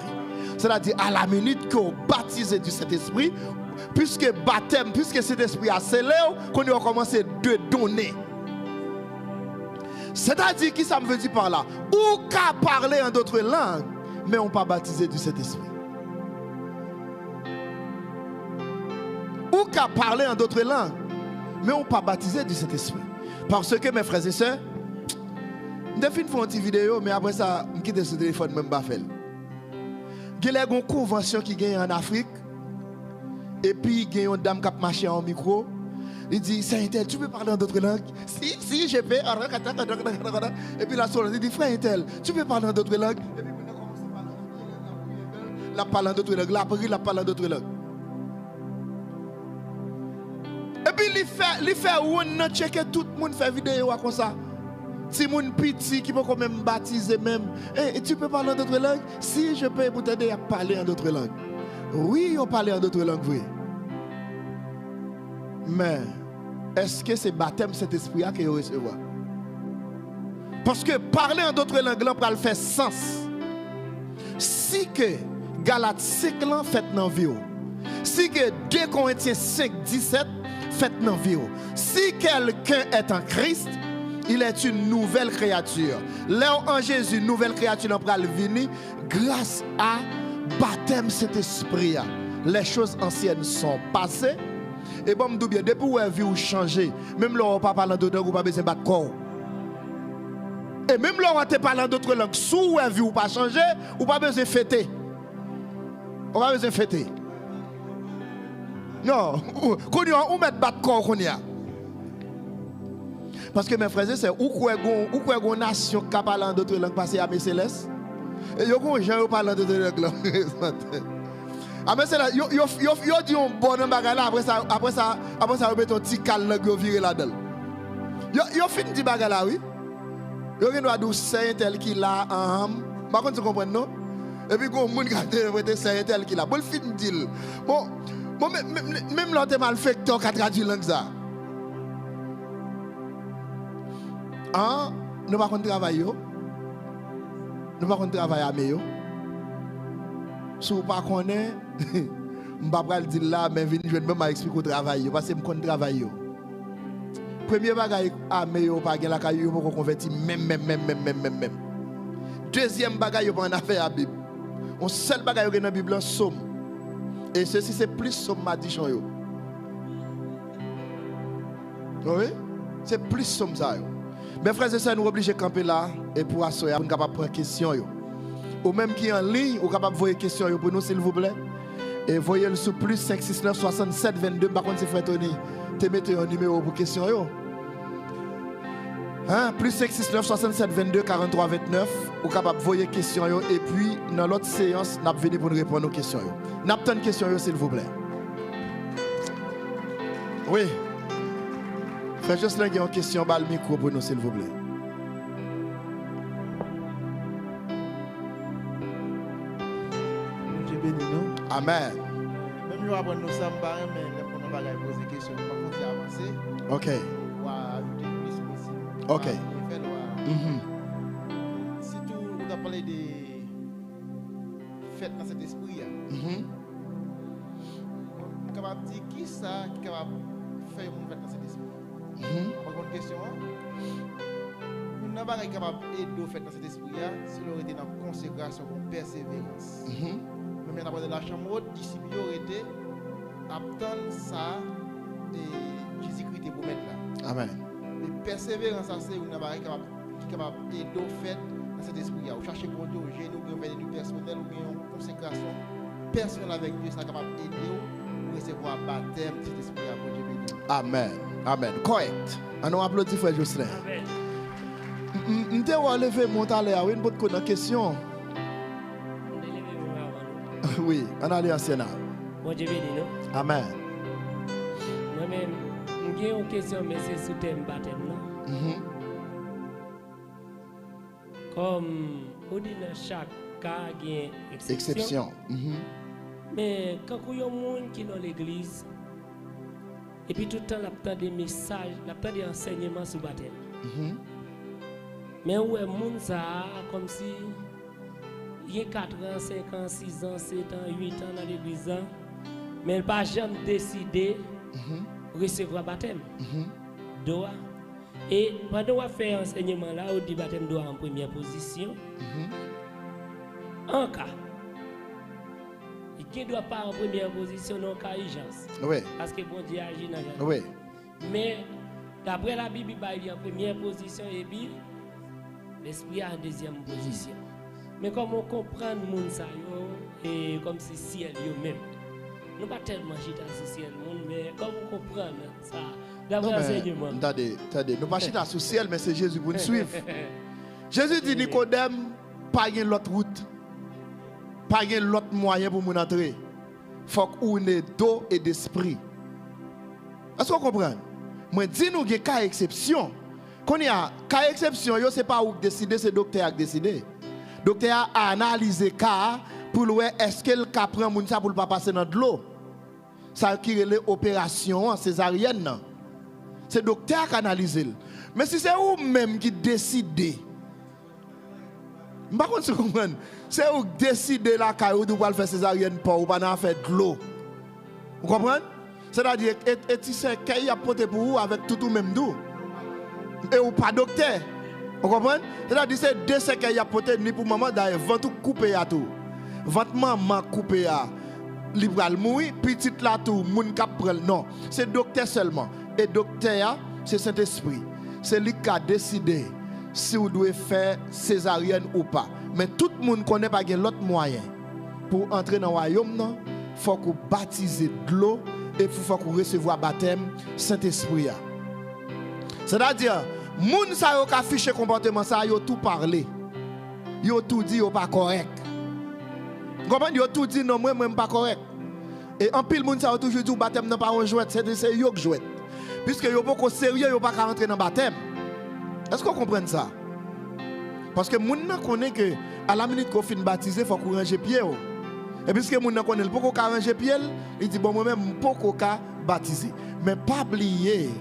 S1: C'est-à-dire, à la minute que vous baptisez du Saint-Esprit, puisque baptême, puisque cet esprit a scellé, qu'on a commencé de donner. C'est-à-dire, qui ça me veut dire par là? Ou qu'à parler en d'autres langues, mais on pas baptisé du Saint-Esprit. Ou qu'à parler en d'autres langues, mais on pas baptisé du Saint-Esprit. Parce que mes frères et sœurs, je vais faire une petite vidéo, mais après ça, je quitte ce téléphone, même pas faire. Il y a une convention qui gagne en Afrique, et puis il y a une dame qui a marché en micro. Il dit, c'est Intel, tu peux parler en d'autres langues? Si, je peux. Et puis la soeur dit, frère Intel, tu peux parler en d'autres langues? Et puis on commence à parler la parle en d'autres langues, la parle en d'autres langues. Et puis il fait on checker tout le monde fait vidéo comme ça. Si mon petit qui peut quand même baptiser même, et tu peux parler en d'autres langues? Si je peux vous t'aider à parler en d'autres langues. Oui, on parle en d'autres langues, oui. Mais est-ce que c'est baptême cet esprit que vous recevez? Parce que parler en d'autres langues là pour faire sens. Si que Galates 5 fait dans vie, si que 2 Corinthiens 5 17 fait dans vie, si quelqu'un est en Christ, il est une nouvelle créature. Là en Jésus, nouvelle créature pour venir grâce à baptême cet esprit. Les choses anciennes sont passées. Et bon, me bien, depuis où la vie a changé, même là, on ne peut pas parler d'autres langues, on pas besoin de battre corps. Et même là, on ne peut pas parler d'autres langues, sous la vie ou pas changé, on pas besoin de fêter. On pas besoin de fêter. Non, on met battre corps qu'on y a. Parce que mes frères et sœurs, où quoi une nation qui parle d'autres langues passées à mes célestes? Et il y a des gens qui parlent d'autres langues. Ah mais c'est là yo dit un bon bagage là après ça on met un petit cal là yo virer là-dedans. Yo fin di bagage là oui. Yo gen doit dire c'est tel qui là par contre tu comprends non? Et puis gon moun qui interpréter c'est tel qui là. Bon fin dit. Bon même l'autre malfecteur qui a traduit langue ça. Nous pas contre travail yo. Nous pas contre travail à yo. Si vous pas connaît, je ne vais pas dire là, mais je vais même expliquer au travail parce que je connais travail. Premier bagage à meilleur pas la caillou pour convertir même. Deuxième bagage pour en affaire à la Bible. On seul bagage dans la Bible somme. Et ceci c'est plus somme madichon yo. Oui, c'est plus somme ça yo. Mes frères et sœurs, nous obligés de camper là et pour asseoir pour capable prendre question yo. Ou même qui est en ligne, ou capable de voyer question pour nous s'il vous plaît. Et voyez le sous plus 569 67 22. Par contre, c'est frère Tony, te mettez un numéro pour question yo. Plus 569 67 22 43 29. Ou capable de voyer question yo. Et puis dans l'autre séance, nous venons pour nous répondre aux questions yo. Nous avons une question yo s'il vous plaît. Oui. Frère Jocelyn, il y a une question bal micro pour nous s'il vous plaît. Amen.
S3: Même si nous sommes barrés, mais nous ne poser des questions. Par contre, c'est avancé.
S1: Ok.
S3: Ou ajouter plus possible.
S1: Ok.
S3: Si tout, on a parlé des fêtes dans cet esprit, on est capable de dire qui ça qui est capable de faire une fête dans cet esprit. Par contre, question, nous n'avons pas capable d'aider aux fêtes dans cet esprit si l'on était dans la consécration ou persévérance. Mais après de la chambre haute, disciples auraient été attendre ça et Jésus-Christ pour mettre là.
S1: Amen.
S3: Mais persévérance, c'est une barrière qui est capable d'aider aux fêtes dans cet esprit. Vous cherchez pour Dieu, vous avez une personnelle ou une consécration personnelle avec Dieu, ça est capable d'aider pour recevoir un baptême de cet esprit à Dieu.
S1: Amen. Amen. Correct. On applaudit frère Jocelyn.
S4: Amen.
S1: Nous avons levé mon talent, une bonne question. Oui, on a allé en Sénat.
S4: Bon Dieu béni, non?
S1: Amen.
S4: Moi-même, j'ai une question, mais c'est sous thème baptême, non? Comme on dit dans chaque cas, il y a une exception. Mais quand il y a des gens qui sont dans l'église, et puis tout le temps, il y a des messages, il y a des enseignements sur le baptême. Mais où est le monde ça, comme si il y a 4 ans, 5 ans, 6 ans, 7 ans, 8 ans dans l'église, mais il n'a pas jamais décidé de recevoir le baptême. Et pendant qu'on fait enseignement là, on dit baptême doit en première position. En cas, il ne doit pas en première position dans le cas d'urgence.
S1: Oui.
S4: Parce que bon Dieu agit dans la vie.
S1: Oui.
S4: Mais d'après la Bible, il est en première position et puis l'esprit est en deuxième position. Mais comme on comprend le monde, et comme si ciel même. Nous pas tellement chita sur ciel, mais comme on comprend ça, d'après l'enseignement.
S1: Attendez, nous pas chita sur ciel, mais c'est Jésus pour nous suivre. Jésus dit Nicodème, pas une autre route, pas un autre moyen pour nous entrer. Il faut qu'on ait d'eau et d'esprit. Est-ce qu'on comprend? Moi, dis nous qu'il y a cas exception. Quand il y a cas exception, ce n'est pas où décider, c'est le docteur qui décide. Le docteur a analysé le cas pour voir est-ce que le cas prend moun ça pour ne pas passer dans de l'eau. Ça qui est l'opération césarienne. C'est le docteur qui analyse. Mais si c'est vous-même qui décidez, par contre, vous comprenez, c'est vous qui décidez la cas où vous pouvez faire césarienne pour ou pas faire de l'eau. Vous comprenez? C'est-à-dire, et tu sais qu'il y a porté pour vous avec tout ou même d'où. Et ou pas docteur. Vous comprenez? C'est-à-dire, c'est deux sais qu'il y a porté ni pour maman d'ailleurs, ventre coupé à tout. Votre maman coupé à libral mourir, petite là tout, moun k'ap prend non, c'est docteur seulement. Et docteur c'est Saint-Esprit. C'est lui qui a décidé si vous devez faire césarienne ou pas. Mais tout le monde connaît pas l'autre moyen pour entrer dans le royaume non, faut qu'on baptise de l'eau et faut qu'on recevoir baptême Saint-Esprit. C'est-à-dire moun sa yo ka fiche comportement ça yo tout parler. Yo tout dit yo pas correct. Comment yo tout dit non moi même pas correct. Et en pile monde ça a toujours dit baptême n'a pas un jouet, c'est yo qui jouet. Puisque yo pas sérieux, yo pas rentrer dans baptême. Est-ce qu'on comprend ça? Parce que moun nan connaît que à la minute qu'on fin baptiser, faut qu'on range pied. Et puisque moun nan connaît le poko ka range pied, il dit bon moi même poko ka baptiser. Mais pas oublier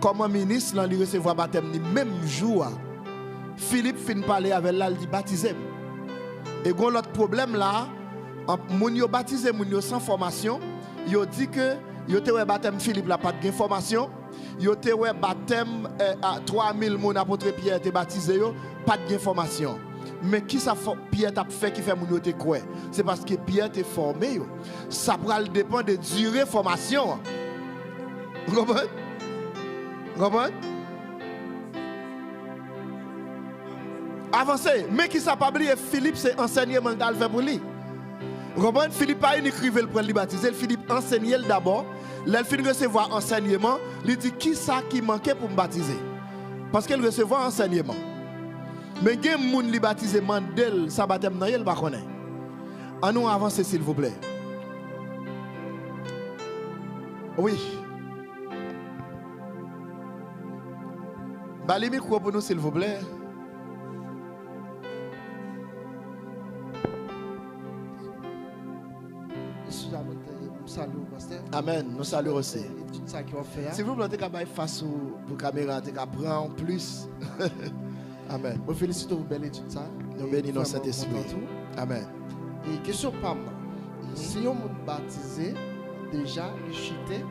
S1: comment ministre là lui recevoir baptême ni même jour. Philippe fin parler avec là, il dit baptisez. Et gon l'autre problème là, moun yo baptisé moun yo sans formation, yo dit que yo te wè baptême Philippe là pas de formation, yo te wè baptême à 3000 moun apôtre Pierre te baptisé yo, pas de formation. Mais qui ça Pierre t'a fait qui fait moun yo te quoi? C'est parce que Pierre te formé yo. Ça pral dépend de durée formation. Vous comprenez? Vous comprenez? Avancez. Mais qui ça pas oublié Philippe c'est enseignement d'al fait pour lui. Vous comprenez? Philippe pas écrire le pour le baptiser, Philippe enseignait d'abord. Là, il finit recevoir enseignement, il dit qui ça qui manquait pour me baptiser? Parce qu'il recevoir enseignement. Mais il y a des gens qui baptisent mandel, ça baptême dans il pas connaît. En nous avancer s'il vous plaît. Oui. Bali micro pour nous s'il vous plaît. Amen, nous saluons aussi. Si vous voulez que face aux caméras, vous prendre plus. Amen.
S3: Je félicite vous belle étude ça.
S1: Nous bénissons cet esprit. Amen.
S3: Et question pas moi. Si on est baptisé, déjà, il chuté,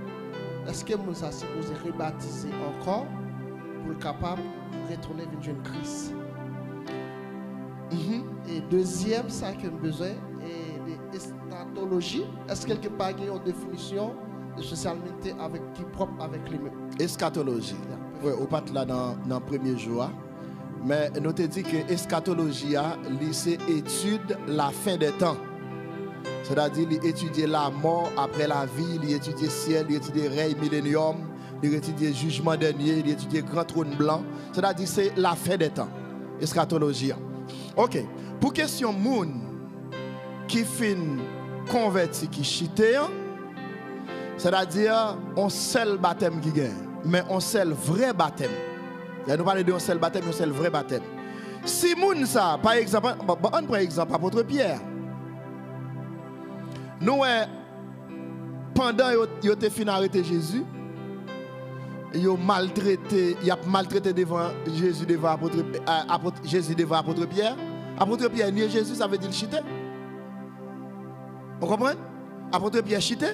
S3: est-ce que nous sommes supposés rebaptiser encore pour être capable de retourner vers une Christ? Et deuxième, ça que nous besoin est eschatologie. Est-ce que quelque part il y a une définition de socialité avec qui propre avec les mêmes?
S1: Eschatologie. Oui, on part là dans le premier jour. Mais nous te dit que eschatologie, c'est étude la fin des temps. C'est-à-dire, il étudier la mort après la vie, il étudier le ciel, il étudier le règne millénium, il étudier le jugement dernier, il étudier le grand trône blanc. C'est-à-dire, c'est la fin des temps. Eschatologie. Ok. Pour question moun qui fin converti, qui chite, c'est-à-dire, on seul baptême qui gagne, mais on seul vrai baptême. Nous parlons de un seul baptême, un seul vrai baptême. Si moun ça, par exemple, on prend exemple apôtre Pierre. Nous, pendant qu'il a fini d'arrêter Jésus, il a maltraité devant Jésus devant apôtre Pierre. Apôtre Pierre nié Jésus, ça veut dire chité. Vous comprenez? Apôtre Pierre chité.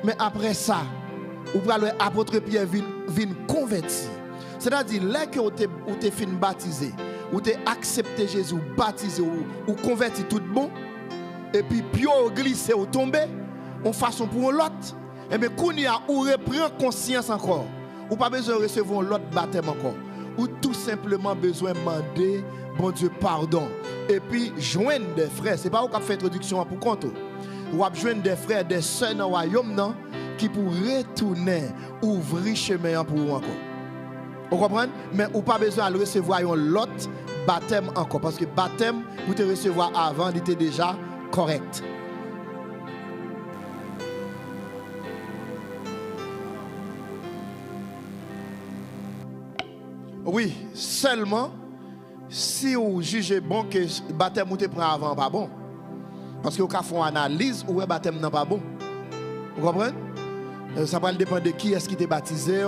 S1: Mais après ça, apôtre Pierre vient converti. C'est-à-dire, là que vous êtes fin baptisé, vous êtes accepté Jésus, baptisé, ou converti tout bon, et puis vous glissé, vous tombé, en façon pour l'autre, et bien, quand vous reprend conscience encore, vous n'avez pas besoin de recevoir l'autre baptême encore, ou tout simplement besoin de demander, bon Dieu, pardon. Et puis, joindre des frères, ce n'est pas vous qui faites introduction pour compte. Vous avez joindre des frères, des sœurs dans le royaume, qui pour retourner, ouvrir chemin pour vous encore. Vous comprenez? Mais vous n'avez pas besoin de recevoir l'autre baptême encore. Parce que baptême, vous te recevoir avant, il était déjà correct. Oui, seulement si vous jugez bon que le baptême vous te prend avant, pas bon. Parce que vous avez fait une analyse où le baptême n'est pas bon. Vous comprenez? Ça va dépendre de qui est-ce qui t'est baptisé.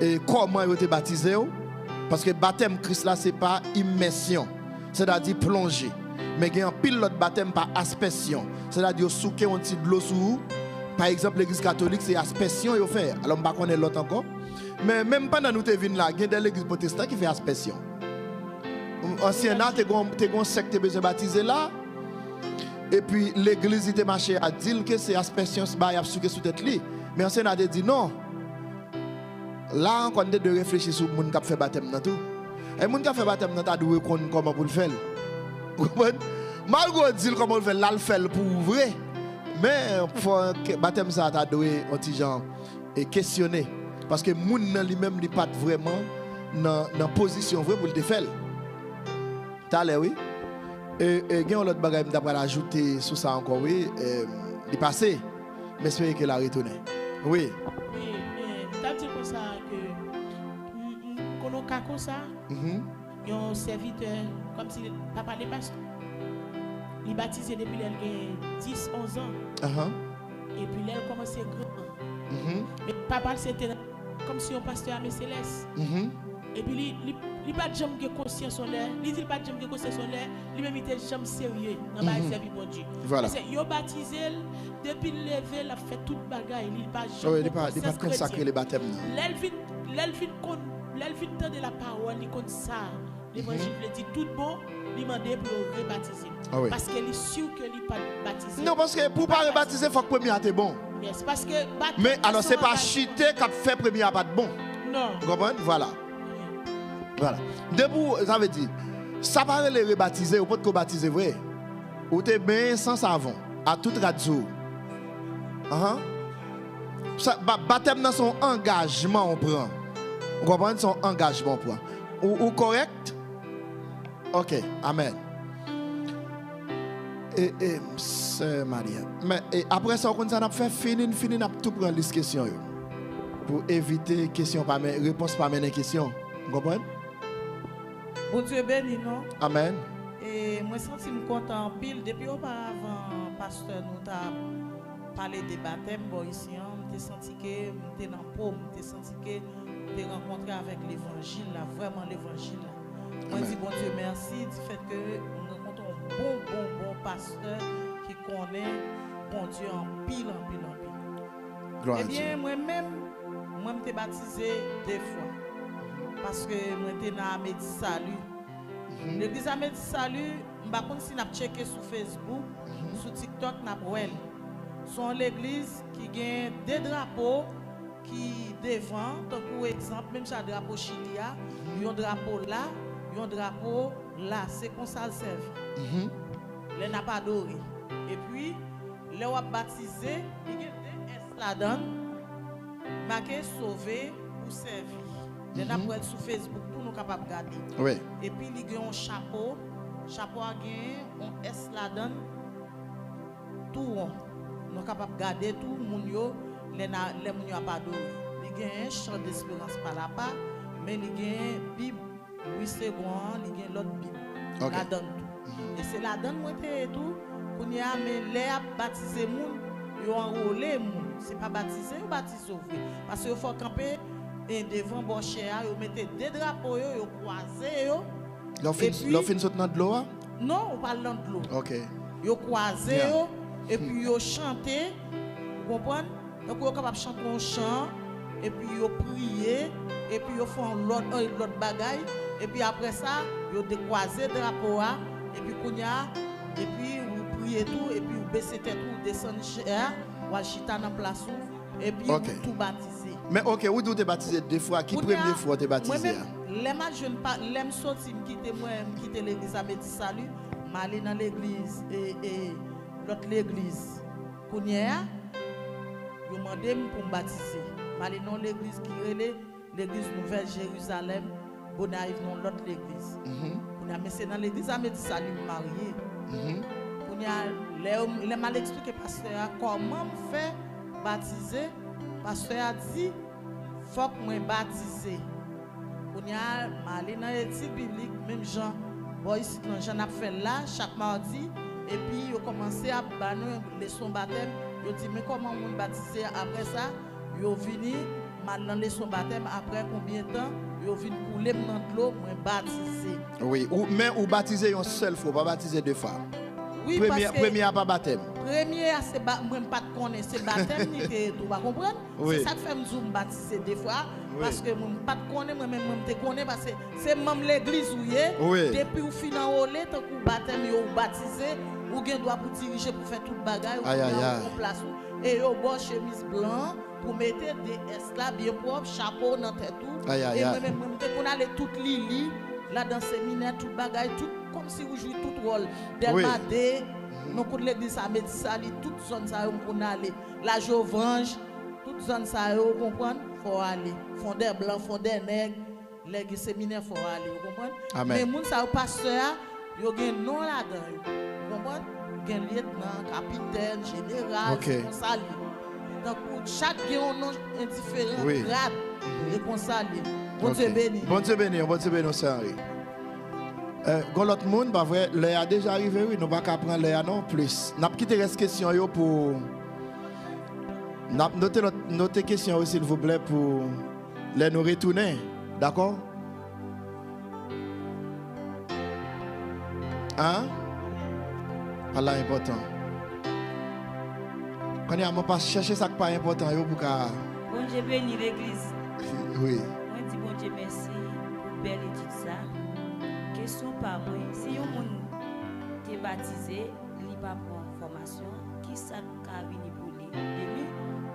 S1: Et comment vous êtes baptisé? Parce que le baptême Christ là, ce n'est pas immersion, c'est-à-dire plonger. Mais il y a un pile de baptême par aspersion, c'est-à-dire souquer un petit de l'eau sur vous. Par exemple, l'église catholique, c'est aspersion, il fait. Alors, je ne connais pas l'autre encore. Mais même pendant que nous sommes venus là, il y a des églises protestantes qui font aspersion. Ancien là, tu as un secte qui besoin de baptiser là. Et puis l'église était marché à dire que c'est aspersion, c'est pas souquer sous tête. Mais ancien a dit non. Là, on a de réfléchir sur le monde qui a fait baptême dans tout. Et le monde qui a fait baptême dans tout, doit connaître comment pour le faire. Vous comprenez? Malgré dire comment le faire, là, le faire pour ouvrir. Mais pour le baptême, ça doit être questionner. Parce que le monde lui-même n'est pas vraiment dans la position vraie pour le faire. T'as l'air, oui? Et il y a un autre bagage d'après ajouter sur ça encore, oui. Il passé. mais j'espère qu'elle a retourné. Oui.
S5: Oui, mais t'as dit comme ça que qu'on a comme ça, un serviteur comme si papa n'est pas il est baptisé depuis l'âge de 10, 11 ans. Et puis là, il commence à grand. Mais papa, c'était comme si on pasteur à mes célestes. Et puis, il n'a pas de jambe de conscience solaire. Il dit pas de jambe de conscience solaire. Il même était jambe sérieux dans la service de Dieu.
S1: Voilà.
S5: Il a baptisé, depuis le lever, il a fait toute bagaille. Il n'a pas
S1: jambe de conscience. Il n'a pas consacré les baptêmes.
S5: L'elvin de la parole, il compte ça. L'évangile dit tout bon, il demande pour le rebaptiser. Parce qu'il est sûr qu'il n'est pas baptisé.
S1: Non, parce que pour ne pas rebaptiser, il faut que le premier soit bon.
S5: Yes, parce que
S1: mais alors, ce n'est pas chiter qui fait le premier pas de bon.
S5: Non.
S1: Vous comprenez? Voilà. Voilà. Debout, ça veut dire, ça paraît les rebaptiser, ou pas de baptiser, vrai. Ou t'es bien sans savon, à toute radio. Baptême dans son engagement, on prend. Vous comprenez? Son engagement, on prend. Ou correct? Ok, amen. Et c'est Maria. Mais après ça, on a fait finir, on a tout prendre les questions. Pour éviter question, réponse pas mener question. Vous comprenez?
S6: Bon Dieu béni, non?
S1: Amen.
S6: Et moi, je suis content en pile. Depuis auparavant, pasteur, nous avons parlé des baptêmes. Bon, ici, je senti que j'étais dans le paume, je senti que de rencontrer avec l'évangile, là, vraiment l'évangile. Moi, je dis bon Dieu merci du fait que nous rencontrons un bon pasteur qui connaît bon Dieu en pile.
S1: Gloire
S6: eh bien, moi-même, moi, je suis baptisé 2 fois. Parce que moi, je suis dans Amédi Salut. L'église Amédi Salut, je ne sais pas si je checké sur Facebook, sur TikTok, c'est l'église qui a 2 drapeaux. Qui devant, donc pour exemple, même si un drapeau chilia, il y a un drapeau là, il y a un drapeau là, c'est comme ça le serve. Les n'a pas doré. Et puis, les ont baptisé, il y a 2 S là-dedans, marqué sauvé ou servi. Les n'a pas sur Facebook, tout nous capables de regarder.
S1: Oui.
S6: Et puis, il y a un chapeau a un S là-dedans, tout rond. Nous capables de garder tout, moun yo. Les gens pas doré. Il y a un chant d'espérance par là-bas, mais il y a une Bible, Louis II, il y a l'autre Bible.
S1: Okay.
S6: Là-dedans tout. Et c'est là-dedans et tout, qu'on y a les baptisés, ils ont enrôlé, ce n'est pas baptisé ou baptisé vrai. Parce qu'il faut camper devant bon cher, ils mettent 2 drapeaux, ils croisent.
S1: Ils fin sauter dans de l'eau?
S6: Non, on parle de l'eau.
S1: Ok.
S6: Ils croisent, et puis ils chantent, vous comprenez? Donc, ils sont capables de chanter un chant, et puis ils prient, et puis ils font l'autre bagaille, et puis après ça, ils décroisent le drapeau, et puis vous priez tout, et puis vous baissez tête, vous descendez cher, vous chitez dans la place, et puis vous tout baptisez.
S1: Mais ok, où tu es baptisé 2 fois? Qui première fois tu es baptisé?
S6: Moi-même, je ne pas, l'aime sorti, je quitte l'église à Amédi Salut, je suis allé dans l'église, et l'autre l'église, je demandé pour me baptiser. Je suis allé dans l'église qui est l'église Nouvelle Jérusalem, je suis allé dans l'autre l'église. Mais c'est dans l'église Amédi Salut marié. Je mal expliqué pasteur comment me faire baptiser. Pasteur a dit faut que je baptise. Je suis allé dans l'étude biblique, même Jean. Ici, Jean a fait là chaque mardi. Et puis, il a commencé à banner les leçons baptême. Il a dit, mais comment on baptiser après ça? Il est venu, maintenant les leçons baptême, après combien de temps? Il est venu couler dans l'eau pour baptiser.
S1: Oui, mais ou baptiser une seule fois, pas baptiser 2 fois.
S6: Oui,
S1: premier pas baptême.
S6: Premier, c'est pas de connaître, c'est baptême, tu vas comprendre?
S1: Oui.
S6: C'est ça que fait me baptiser 2 fois. Parce que je ne pas de connaître, moi-même, je te connais parce que c'est même l'église où il est.
S1: Oui.
S6: Depuis que vous finissez en haut, tant que vous baptême, vous baptisez, vous avez droit pour diriger, pour faire tout le bagage, vous place. Et vous avez chemise blanche pour mettre des S là bien propres, chapeau dans tête tout. Et moi-même, on allait toute lili, là dans le séminaire, tout le bagage, tout comme si vous jouez tout rôle. Delmadé, nous pour l'église à Amédi Salut, toute zone ça on aller. La Jovange, toute zone ça vous comprenez? Faut aller. Font des blancs, font des nègres, les séminaires faut aller, vous comprenez?
S1: Amen.
S6: Mais moun ça pasteur, yo gen non là-dedans. Vous comprenez? Gen lieutenant, capitaine, général,
S1: okay.
S6: comme ça. Donc, chaque nom indifférent,
S1: oui.
S6: grade, et qu'on salue. Bon Dieu béni.
S1: Bon Dieu béni, c'est Henri. L'autre monde, pas vrai, l'air a déjà arrivé, oui, nous ne pouvons pas prendre l'air non plus. Nous avons quitté cette question pour. Notez question s'il vous plaît pour les nous retourner. D'accord? Hein? Pas là important. Quand on ne pas chercher ça qui n'est pas important pour qu'à.
S7: Bon Dieu béni l'église.
S1: Oui.
S7: Moi dis bon Dieu merci pour belle étude ça. Question par moi, si un monde est baptisé, il pas prendre formation, qui ça qu'a venu pour lui? Depuis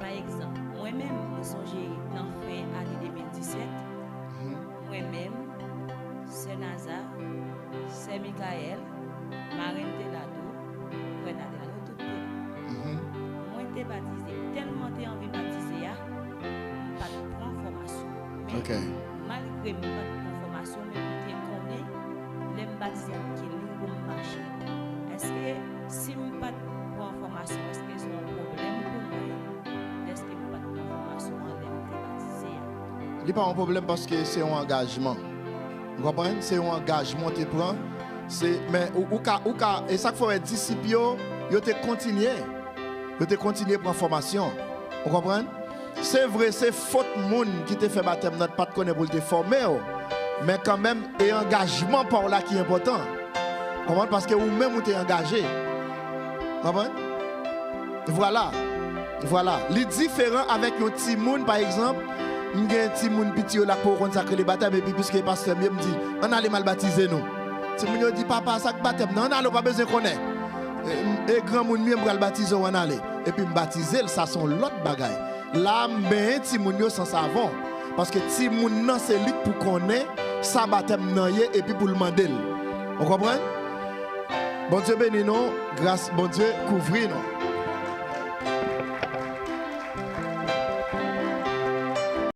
S7: par exemple, moi-même je songe dans fin année 2017. Moi-même c'est Nazar, c'est Michael, Marine Delado, Renade Delado tout le monde. Moi été baptisé, tellement t'es envie de baptiser pas de prendre formation. Mais malgré pas de formation, mais tu connais les baptisés qui pour marcher. Est-ce que si je pas de formation, est-ce que c'est un problème pour moi? Est-ce que pas de formation en baptisé?
S1: Il n'y a pas un problème parce que c'est un engagement. Vous comprenez? C'est un engagement que tu prends. Mais et ça qu'il faut être disciple, il te continuer. Il te continuer pour la formation. Vous comprenez? C'est vrai, c'est faute monde qui te fait baptême, notre pas de connaître pour te former. Mais quand même, et engagement par là qui est important. Vous comprenez? Parce que vous-même, vous êtes engagé. Vous comprenez? Voilà. Voilà. Les différents avec nos petits monde, par exemple, il y a un petit monde petit là pour consacrer les baptêmes, et puis puisque le pasteur me dit, on allait mal baptiser nous. Si on dit, papa, ça baptême, non, on n'a pas besoin de connaître. Et grand monde mieux pour le baptiser, on allait. Et puis me baptiser, ça sont l'autre bagaille. Là, mais petit monde sans savon. Parce que petit monde non c'est lui pour connaître ça baptême non et puis pour le demander. Vous comprenez? Bon Dieu bénis nous, grâce bon Dieu couvrir nous.